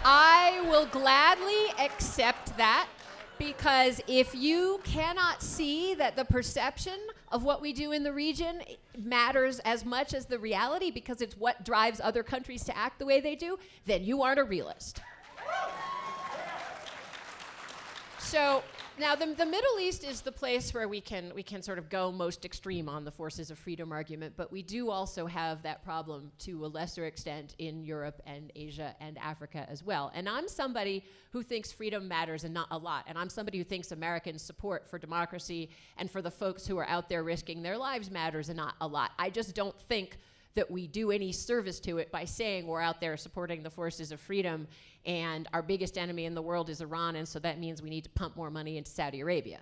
I will gladly accept that, because if you cannot see that the perception of what we do in the region matters as much as the reality, because it's what drives other countries to act the way they do, then you aren't a realist. So now the Middle East is the place where we can sort of go most extreme on the forces of freedom argument, but we do also have that problem to a lesser extent in Europe and Asia and Africa as well. And I'm somebody who thinks freedom matters and not a lot. And I'm somebody who thinks American support for democracy and for the folks who are out there risking their lives matters and not a lot. I just don't think that we do any service to it by saying we're out there supporting the forces of freedom and our biggest enemy in the world is Iran, and so that means we need to pump more money into Saudi Arabia.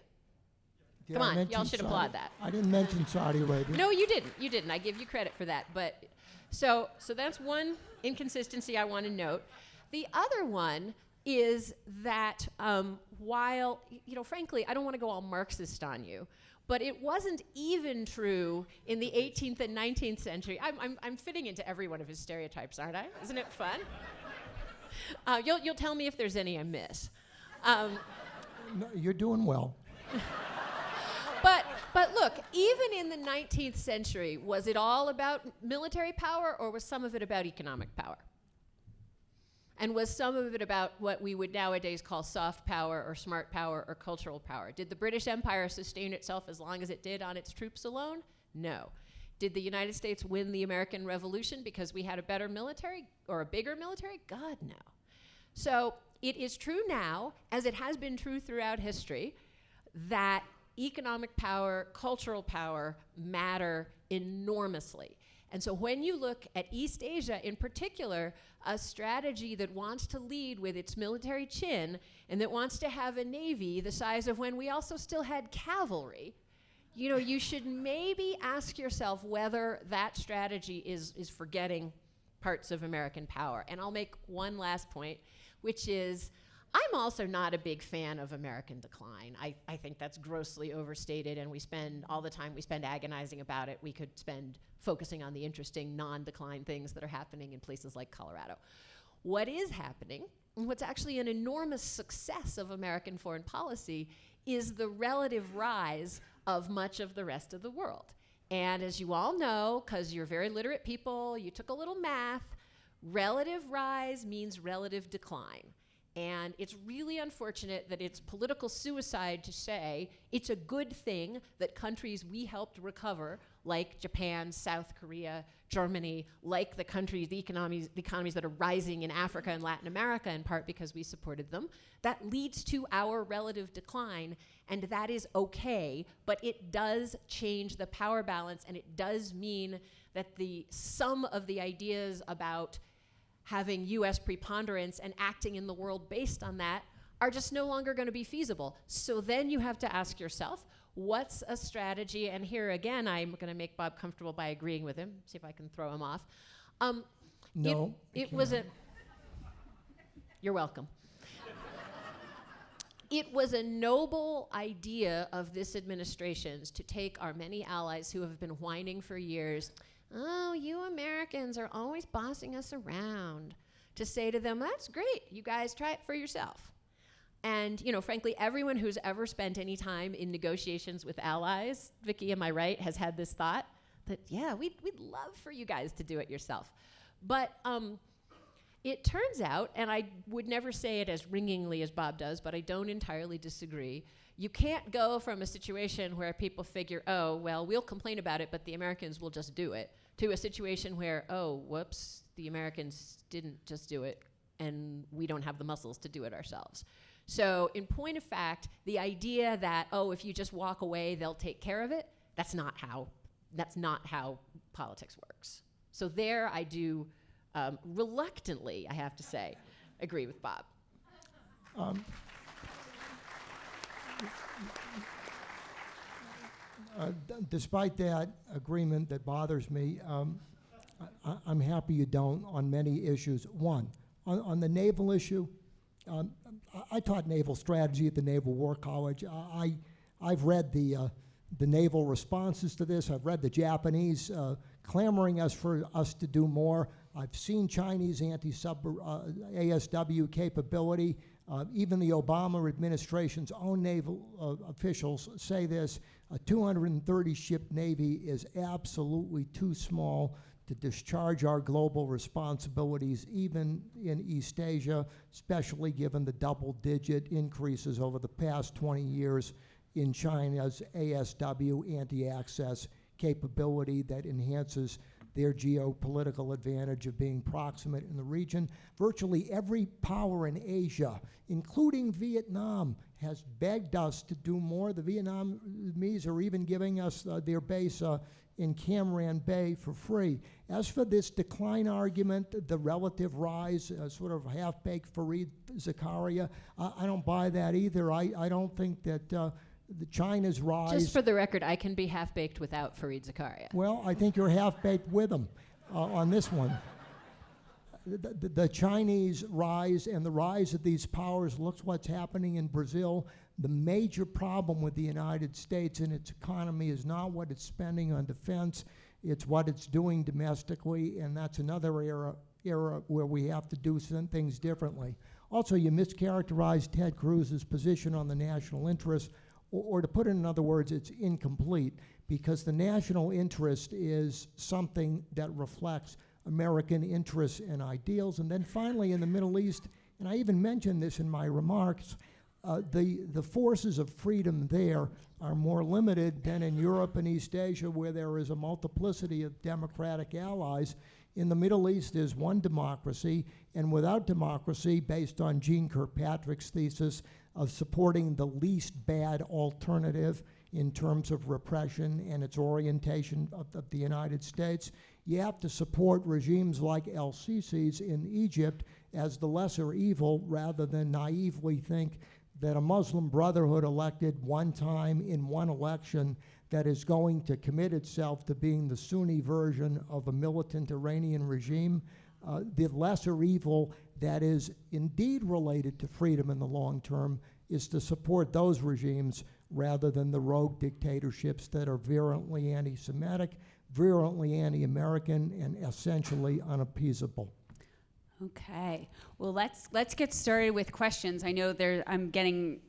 Come on, y'all should applaud that. I didn't mention Saudi Arabia. No, you didn't. You didn't. I give you credit for that. But so that's one inconsistency I want to note. The other one is that while, frankly, I don't want to go all Marxist on you, but it wasn't even true in the 18th and 19th century. I'm fitting into every one of his stereotypes, aren't I? Isn't it fun? You'll tell me if there's any I miss. No, you're doing well. But look, even in the 19th century, was it all about military power, or was some of it about economic power? And was some of it about what we would nowadays call soft power or smart power or cultural power? Did the British Empire sustain itself as long as it did on its troops alone? No. Did the United States win the American Revolution because we had a better military or a bigger military? God, no. So it is true now, as it has been true throughout history, that economic power, cultural power matter enormously. And so when you look at East Asia in particular, a strategy that wants to lead with its military chin and that wants to have a navy the size of when we also still had cavalry, you should maybe ask yourself whether that strategy is forgetting parts of American power. And I'll make one last point, which is I'm also not a big fan of American decline. I think that's grossly overstated, and we spend all the time we spend agonizing about it. We could spend focusing on the interesting non-decline things that are happening in places like Colorado. What is happening, and what's actually an enormous success of American foreign policy, is the relative rise of much of the rest of the world. And as you all know, because you're very literate people, you took a little math, relative rise means relative decline. And it's really unfortunate that it's political suicide to say it's a good thing that countries we helped recover, like Japan, South Korea, Germany, like the countries, the economies that are rising in Africa and Latin America, in part because we supported them, that leads to our relative decline, and that is okay, but it does change the power balance, and it does mean that the sum of the ideas about having US preponderance and acting in the world based on that are just no longer going to be feasible. So then you have to ask yourself, what's a strategy? And here again, I'm going to make Bob comfortable by agreeing with him, see if I can throw him off. No, it was a, you're welcome. It was a noble idea of this administration's to take our many allies who have been whining for years, oh, you Americans are always bossing us around, to say to them, that's great, you guys try it for yourself. And, you know, frankly, everyone who's ever spent any time in negotiations with allies, Vicki, am I right, has had this thought that, yeah, we'd love for you guys to do it yourself. But it turns out, and I would never say it as ringingly as Bob does, but I don't entirely disagree, you can't go from a situation where people figure, oh, well, we'll complain about it, but the Americans will just do it, to a situation where, oh, whoops, the Americans didn't just do it, and we don't have the muscles to do it ourselves. So in point of fact, the idea that, oh, if you just walk away, they'll take care of it, that's not how politics works. So there I do, reluctantly, I have to say, agree with Bob. Despite that agreement that bothers me, I'm happy you don't on many issues. One, on the naval issue, I taught naval strategy at the Naval War College. I've read the naval responses to this. I've read the Japanese clamoring for us to do more. I've seen Chinese ASW capability. Even the Obama administration's own naval officials say this. A 230-ship Navy is absolutely too small to discharge our global responsibilities, even in East Asia, especially given the double-digit increases over the past 20 years in China's ASW anti-access capability that enhances their geopolitical advantage of being proximate in the region. Virtually every power in Asia, including Vietnam, has begged us to do more. The Vietnamese are even giving us their base in Cam Ranh Bay for free. As for this decline argument, the relative rise, sort of half-baked Fareed Zakaria, I don't buy that either. I don't think that the China's rise... Just for the record, I can be half-baked without Fareed Zakaria. Well, I think you're half-baked with him on this one. The Chinese rise and the rise of these powers, looks what's happening in Brazil. The major problem with the United States and its economy is not what it's spending on defense, it's what it's doing domestically, and that's another era where we have to do some things differently. Also, you mischaracterized Ted Cruz's position on the national interest, or to put it in other words, it's incomplete, because the national interest is something that reflects American interests and ideals. And then finally, in the Middle East, and I even mentioned this in my remarks, the forces of freedom there are more limited than in Europe and East Asia, where there is a multiplicity of democratic allies. In the Middle East, there's one democracy, and without democracy, based on Jeane Kirkpatrick's thesis of supporting the least bad alternative in terms of repression and its orientation of the United States, you have to support regimes like El-Sisi's in Egypt as the lesser evil, rather than naively think that a Muslim Brotherhood elected one time in one election that is going to commit itself to being the Sunni version of a militant Iranian regime. the lesser evil that is indeed related to freedom in the long term is to support those regimes rather than the rogue dictatorships that are virulently anti-Semitic, virulently anti-American, and essentially unappeasable. Okay, well, let's get started with questions. I know I'm getting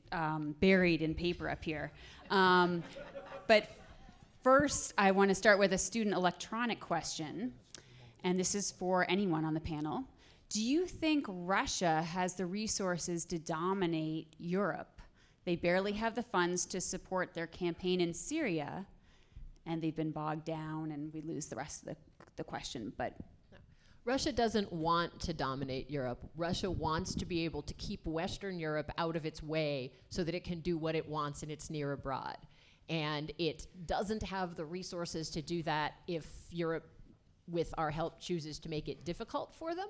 buried in paper up here. But first, I want to start with a student electronic question, and this is for anyone on the panel. Do you think Russia has the resources to dominate Europe? They barely have the funds to support their campaign in Syria, and they've been bogged down, and we lose the rest of the question, but... Russia doesn't want to dominate Europe. Russia wants to be able to keep Western Europe out of its way so that it can do what it wants in its near abroad. And it doesn't have the resources to do that if Europe, with our help, chooses to make it difficult for them.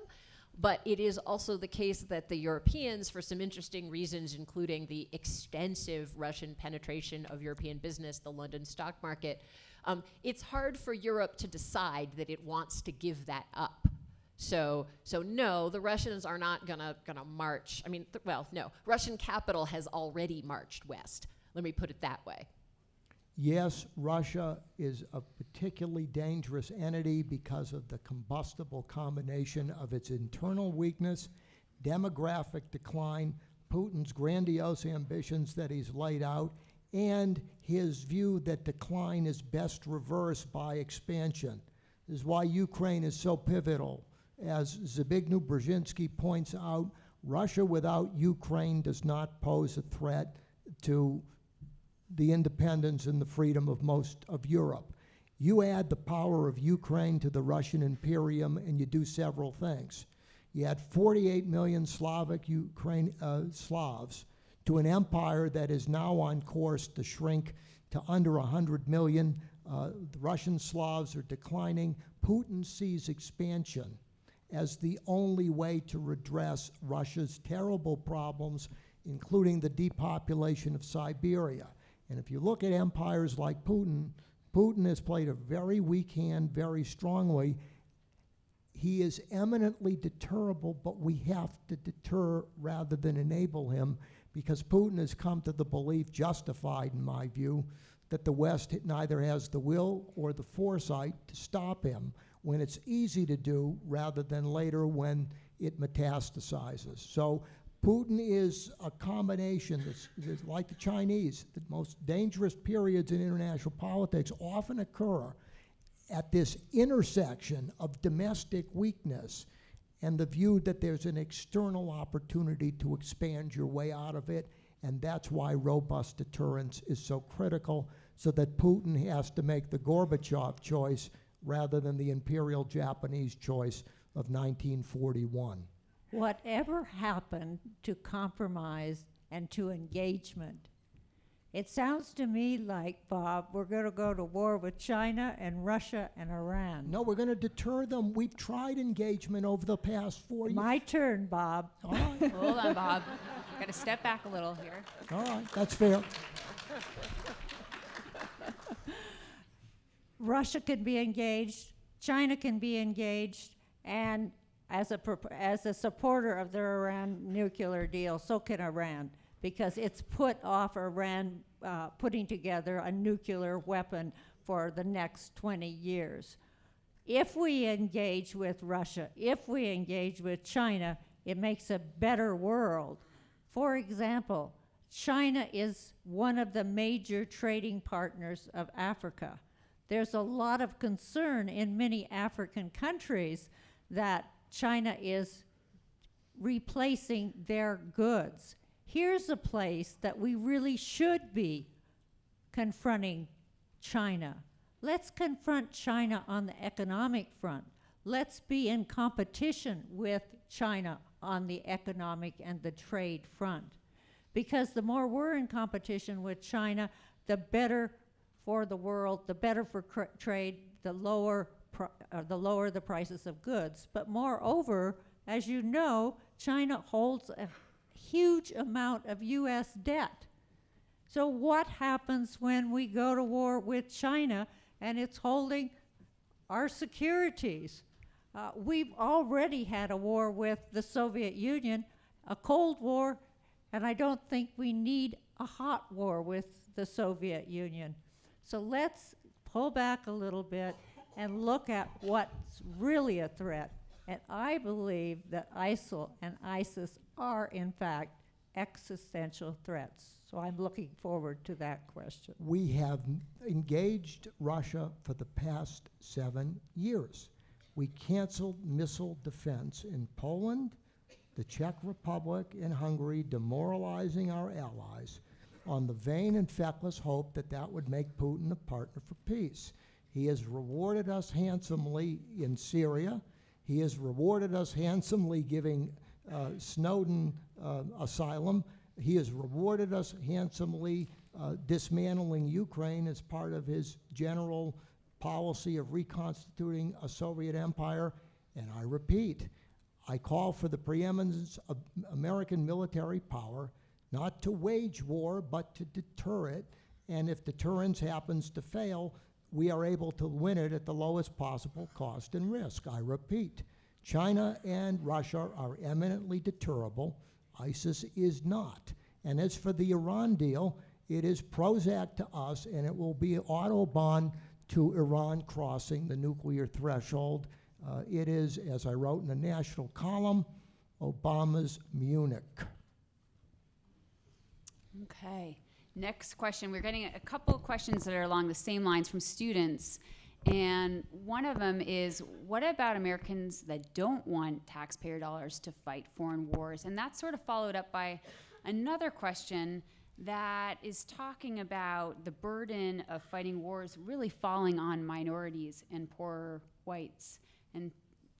But it is also the case that the Europeans, for some interesting reasons, including the extensive Russian penetration of European business, the London stock market, it's hard for Europe to decide that it wants to give that up. So no, the Russians are not gonna march. I mean, well, no, Russian capital has already marched west. Let me put it that way. Yes, Russia is a particularly dangerous entity because of the combustible combination of its internal weakness, demographic decline, Putin's grandiose ambitions that he's laid out, and his view that decline is best reversed by expansion. This is why Ukraine is so pivotal. As Zbigniew Brzezinski points out, Russia without Ukraine does not pose a threat to the independence and the freedom of most of Europe. You add the power of Ukraine to the Russian imperium and you do several things. You add 48 million Slavs to an empire that is now on course to shrink to under 100 million. The Russian Slavs are declining. Putin sees expansion as the only way to redress Russia's terrible problems, including the depopulation of Siberia. And if you look at empires like Putin, Putin has played a very weak hand very strongly. He is eminently deterrable, but we have to deter rather than enable him, because Putin has come to the belief, justified in my view, that the West neither has the will or the foresight to stop him when it's easy to do rather than later when it metastasizes. So Putin is a combination that's like the Chinese. The most dangerous periods in international politics often occur at this intersection of domestic weakness and the view that there's an external opportunity to expand your way out of it, and that's why robust deterrence is so critical, so that Putin has to make the Gorbachev choice rather than the Imperial Japanese choice of 1941. Whatever happened to compromise and to engagement? It sounds to me like, Bob, we're going to go to war with China and Russia and Iran. No, we're going to deter them. We've tried engagement over the past 4 years. My turn, Bob. All right. Hold on, Bob. Got to step back a little here. All right, that's fair. Russia can be engaged, China can be engaged, and as a supporter of the Iran nuclear deal, so can Iran, because it's put off Iran putting together a nuclear weapon for the next 20 years. If we engage with Russia, if we engage with China, it makes a better world. For example, China is one of the major trading partners of Africa. There's a lot of concern in many African countries that China is replacing their goods. Here's a place that we really should be confronting China. Let's confront China on the economic front. Let's be in competition with China on the economic and the trade front. Because the more we're in competition with China, the better for the world, the better for trade, the lower the prices of goods. But moreover, as you know, China holds a huge amount of U.S. debt. So what happens when we go to war with China and it's holding our securities? We've already had a war with the Soviet Union, a Cold War, and I don't think we need a hot war with the Soviet Union. So let's pull back a little bit and look at what's really a threat. And I believe that ISIL and ISIS are, in fact, existential threats. So I'm looking forward to that question. We have engaged Russia for the past 7 years. We canceled missile defense in Poland, the Czech Republic, and Hungary, demoralizing our allies on the vain and feckless hope that that would make Putin a partner for peace. He has rewarded us handsomely in Syria. He has rewarded us handsomely giving Snowden asylum. He has rewarded us handsomely dismantling Ukraine as part of his general policy of reconstituting a Soviet empire. And I repeat, I call for the preeminence of American military power, not to wage war, but to deter it. And if deterrence happens to fail, we are able to win it at the lowest possible cost and risk. I repeat, China and Russia are eminently deterrable. ISIS is not. And as for the Iran deal, it is Prozac to us, and it will be Autobahn to Iran crossing the nuclear threshold. It is, as I wrote in the national column, Obama's Munich. Okay. Next question. We're getting a couple of questions that are along the same lines from students. And one of them is, what about Americans that don't want taxpayer dollars to fight foreign wars? And that's sort of followed up by another question that is talking about the burden of fighting wars really falling on minorities and poor whites, and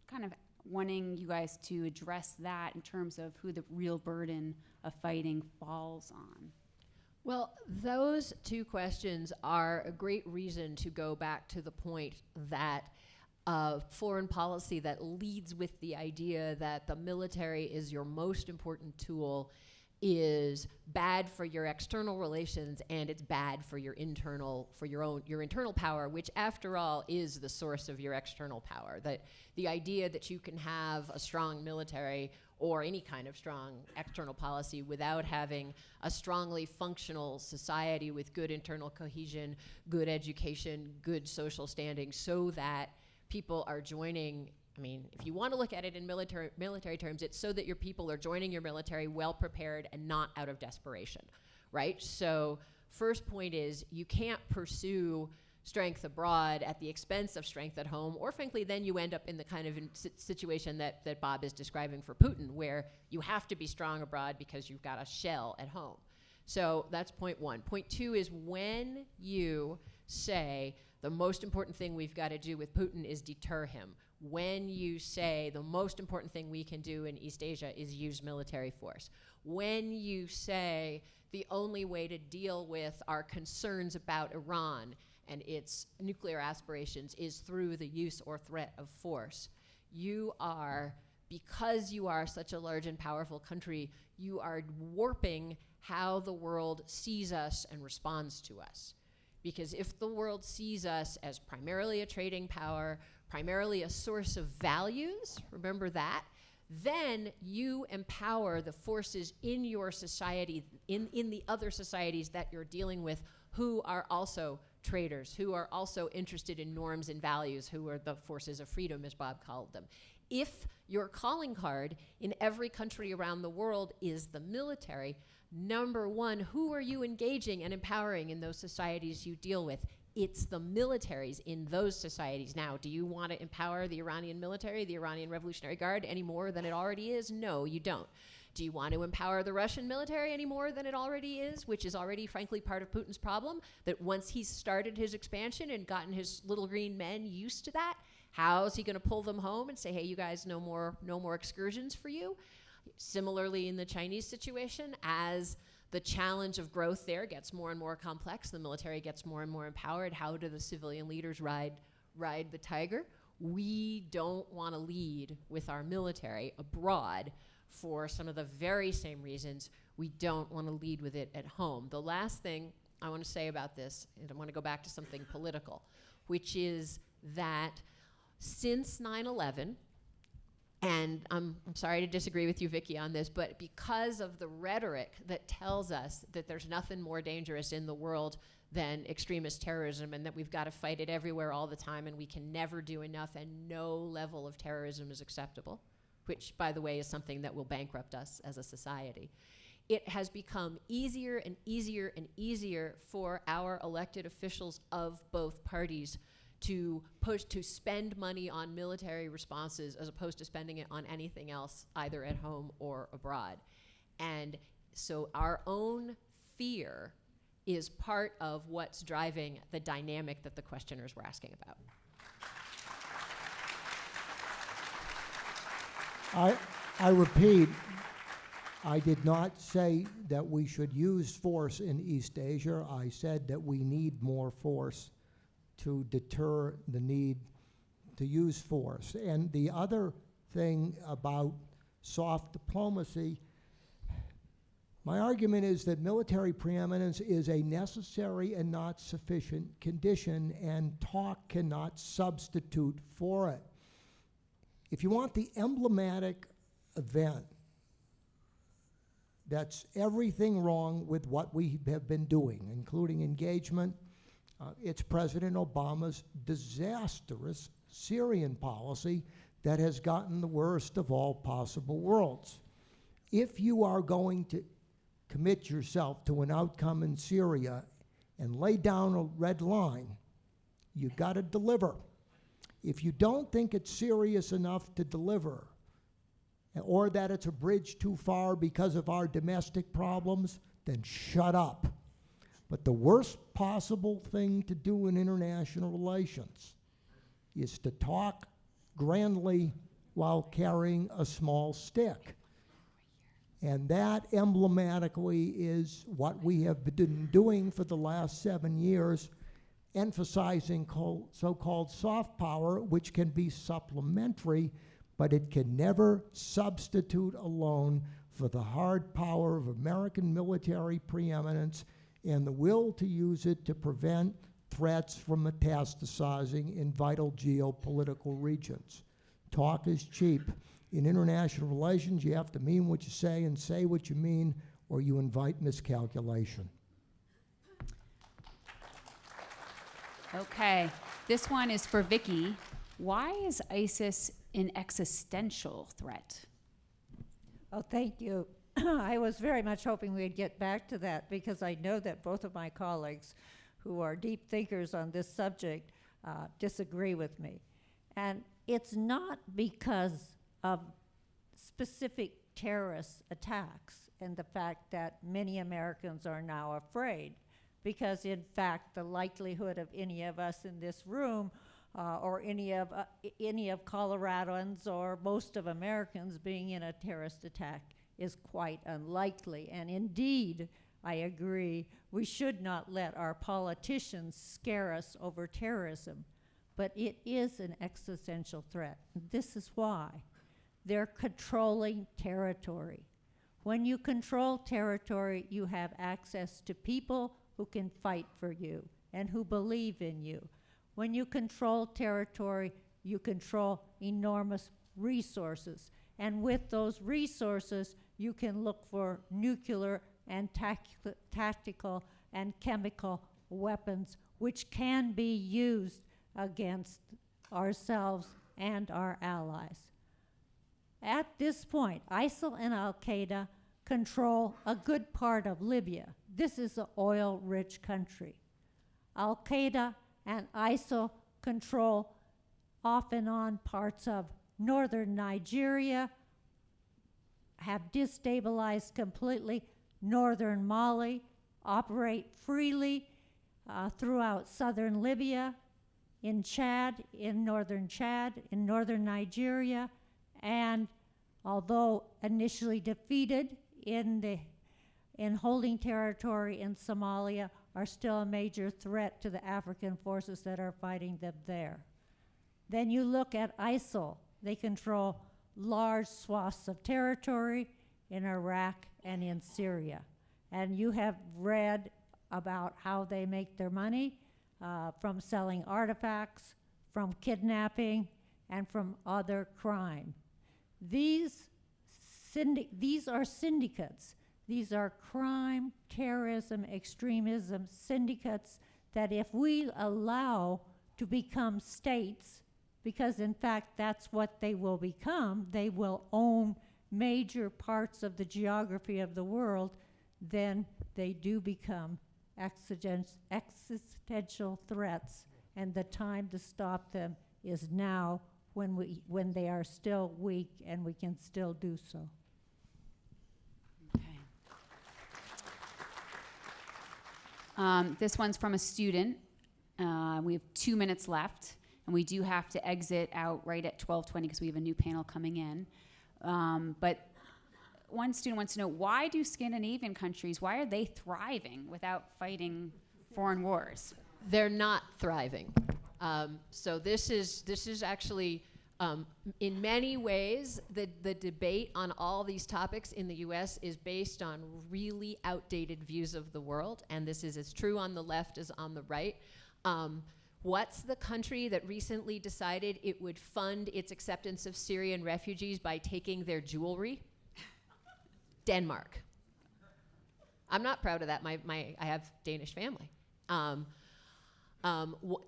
kind of wanting you guys to address that in terms of who the real burden of fighting falls on. Well, those two questions are a great reason to go back to the point that foreign policy that leads with the idea that the military is your most important tool is bad for your external relations, and it's bad for your internal power, which after all is the source of your external power. That the idea that you can have a strong military or any kind of strong external policy without having a strongly functional society with good internal cohesion, good education, good social standing, so that people are joining. I mean, if you want to look at it in military terms, it's so that your people are joining your military well prepared and not out of desperation, right? So first point is, you can't pursue strength abroad at the expense of strength at home, or frankly, then you end up in the kind of situation that Bob is describing for Putin, where you have to be strong abroad because you've got a shell at home. So that's point one. Point two is, when you say the most important thing we've got to do with Putin is deter him, when you say the most important thing we can do in East Asia is use military force, when you say the only way to deal with our concerns about Iran and its nuclear aspirations is through the use or threat of force, you are, because you are such a large and powerful country, you are warping how the world sees us and responds to us. Because if the world sees us as primarily a trading power, primarily a source of values, remember that, then you empower the forces in your society, in the other societies that you're dealing with, who are also traders, who are also interested in norms and values, who are the forces of freedom, as Bob called them. If your calling card in every country around the world is the military, number one, who are you engaging and empowering in those societies you deal with? It's the militaries in those societies. Now, do you want to empower the Iranian military, the Iranian Revolutionary Guard, any more than it already is? No, you don't. Do you want to empower the Russian military any more than it already is, which is already, frankly, part of Putin's problem, that once he's started his expansion and gotten his little green men used to that, how's he going to pull them home and say, hey, you guys, no more excursions for you? Similarly, in the Chinese situation, as the challenge of growth there gets more and more complex, the military gets more and more empowered, how do the civilian leaders ride the tiger? We don't want to lead with our military abroad for some of the very same reasons we don't want to lead with it at home. The last thing I want to say about this, and I want to go back to something political, which is that since 9/11, and I'm sorry to disagree with you, Vicki, on this, but because of the rhetoric that tells us that there's nothing more dangerous in the world than extremist terrorism, and that we've got to fight it everywhere all the time, and we can never do enough, and no level of terrorism is acceptable, which, by the way, is something that will bankrupt us as a society. It has become easier and easier and easier for our elected officials of both parties to spend money on military responses as opposed to spending it on anything else, either at home or abroad. And so our own fear is part of what's driving the dynamic that the questioners were asking about. I repeat, I did not say that we should use force in East Asia. I said that we need more force to deter the need to use force. And the other thing about soft diplomacy, my argument is that military preeminence is a necessary and not sufficient condition, and talk cannot substitute for it. If you want the emblematic event that's everything wrong with what we have been doing, including engagement, it's President Obama's disastrous Syrian policy that has gotten the worst of all possible worlds. If you are going to commit yourself to an outcome in Syria and lay down a red line, you got to deliver. If you don't think it's serious enough to deliver, or that it's a bridge too far because of our domestic problems, then shut up. But the worst possible thing to do in international relations is to talk grandly while carrying a small stick. And that emblematically is what we have been doing for the last 7 years, emphasizing so-called soft power, which can be supplementary, but it can never substitute alone for the hard power of American military preeminence and the will to use it to prevent threats from metastasizing in vital geopolitical regions. Talk is cheap. In international relations, you have to mean what you say and say what you mean, or you invite miscalculation. Okay, this one is for Vicki. Why is ISIS an existential threat? Oh, thank you. I was very much hoping we'd get back to that, because I know that both of my colleagues who are deep thinkers on this subject disagree with me. And it's not because of specific terrorist attacks and the fact that many Americans are now afraid, because in fact the likelihood of any of us in this room or any of Coloradans or most of Americans being in a terrorist attack is quite unlikely. And indeed, I agree, we should not let our politicians scare us over terrorism. But it is an existential threat. This is why. They're controlling territory. When you control territory, you have access to people who can fight for you and who believe in you. When you control territory, you control enormous resources. And with those resources, you can look for nuclear and tactical and chemical weapons, which can be used against ourselves and our allies. At this point, ISIL and Al-Qaeda control a good part of Libya. This is an oil-rich country. Al-Qaeda and ISIL control off and on parts of northern Nigeria, have destabilized completely northern Mali, operate freely throughout southern Libya, in Chad, in northern Nigeria, and although initially defeated in holding territory in Somalia, are still a major threat to the African forces that are fighting them there. Then you look at ISIL. They control large swaths of territory in Iraq and in Syria. And you have read about how they make their money from selling artifacts, from kidnapping, and from other crime. These are syndicates. These are crime, terrorism, extremism syndicates that if we allow to become states, because in fact that's what they will become, they will own major parts of the geography of the world, then they do become existential threats, and the time to stop them is now when they are still weak and we can still do so. Okay. This one's from a student. We have 2 minutes left, and we do have to exit out right at 12:20 because we have a new panel coming in. But one student wants to know, why do Scandinavian countries, why are they thriving without fighting foreign wars? They're not thriving. So this is actually, in many ways, the debate on all these topics in the US is based on really outdated views of the world, and this is as true on the left as on the right. What's the country that recently decided it would fund its acceptance of Syrian refugees by taking their jewelry? Denmark. I'm not proud of that. I have Danish family.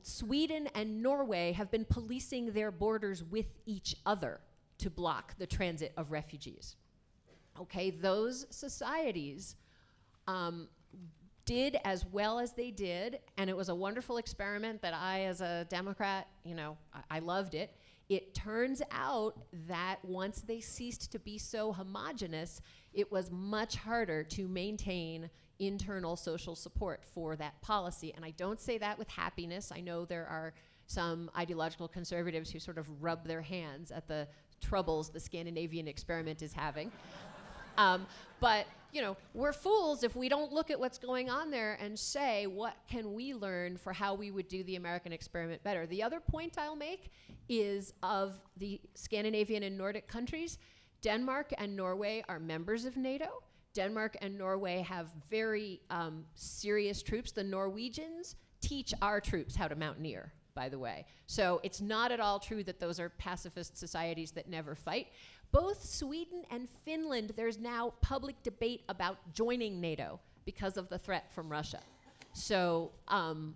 Sweden and Norway have been policing their borders with each other to block the transit of refugees. Okay, those societies did as well as they did, and it was a wonderful experiment that I, as a Democrat, I loved it. It turns out that once they ceased to be so homogenous, it was much harder to maintain internal social support for that policy. And I don't say that with happiness. I know there are some ideological conservatives who sort of rub their hands at the troubles the Scandinavian experiment is having. But we're fools if we don't look at what's going on there and say, what can we learn for how we would do the American experiment better? The other point I'll make is, of the Scandinavian and Nordic countries, Denmark and Norway are members of NATO. Denmark and Norway have very serious troops. The Norwegians teach our troops how to mountaineer, by the way. So it's not at all true that those are pacifist societies that never fight. Both Sweden and Finland, there's now public debate about joining NATO because of the threat from Russia. So, the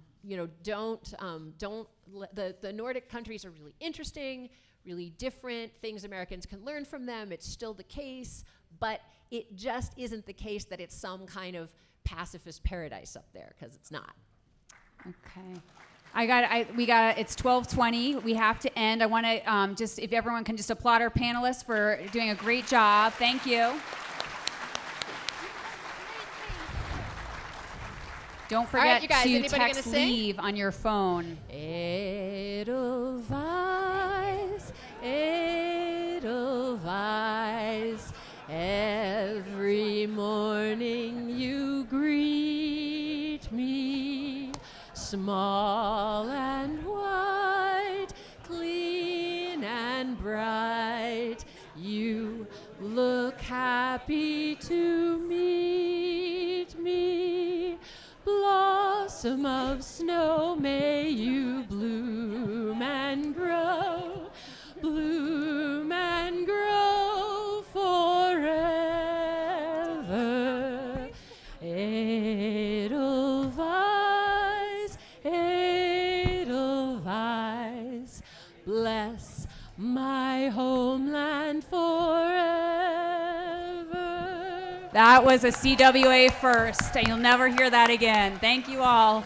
Nordic countries are really interesting, really different, things Americans can learn from them. It's still the case, but it just isn't the case that it's some kind of pacifist paradise up there, because it's not. Okay. It's 12:20. We have to end. I want to just, if everyone can just applaud our panelists for doing a great job. Thank you. Don't forget you guys, to anybody gonna text sing? leave on your phone. Edelweiss, Edelweiss, every morning you greet me, small and white, clean and bright, you look happy to meet me. Blossom of snow, may you bloom and grow forever. Edelweiss, Edelweiss, bless my homeland forever. That was a CWA first, and you'll never hear that again. Thank you all.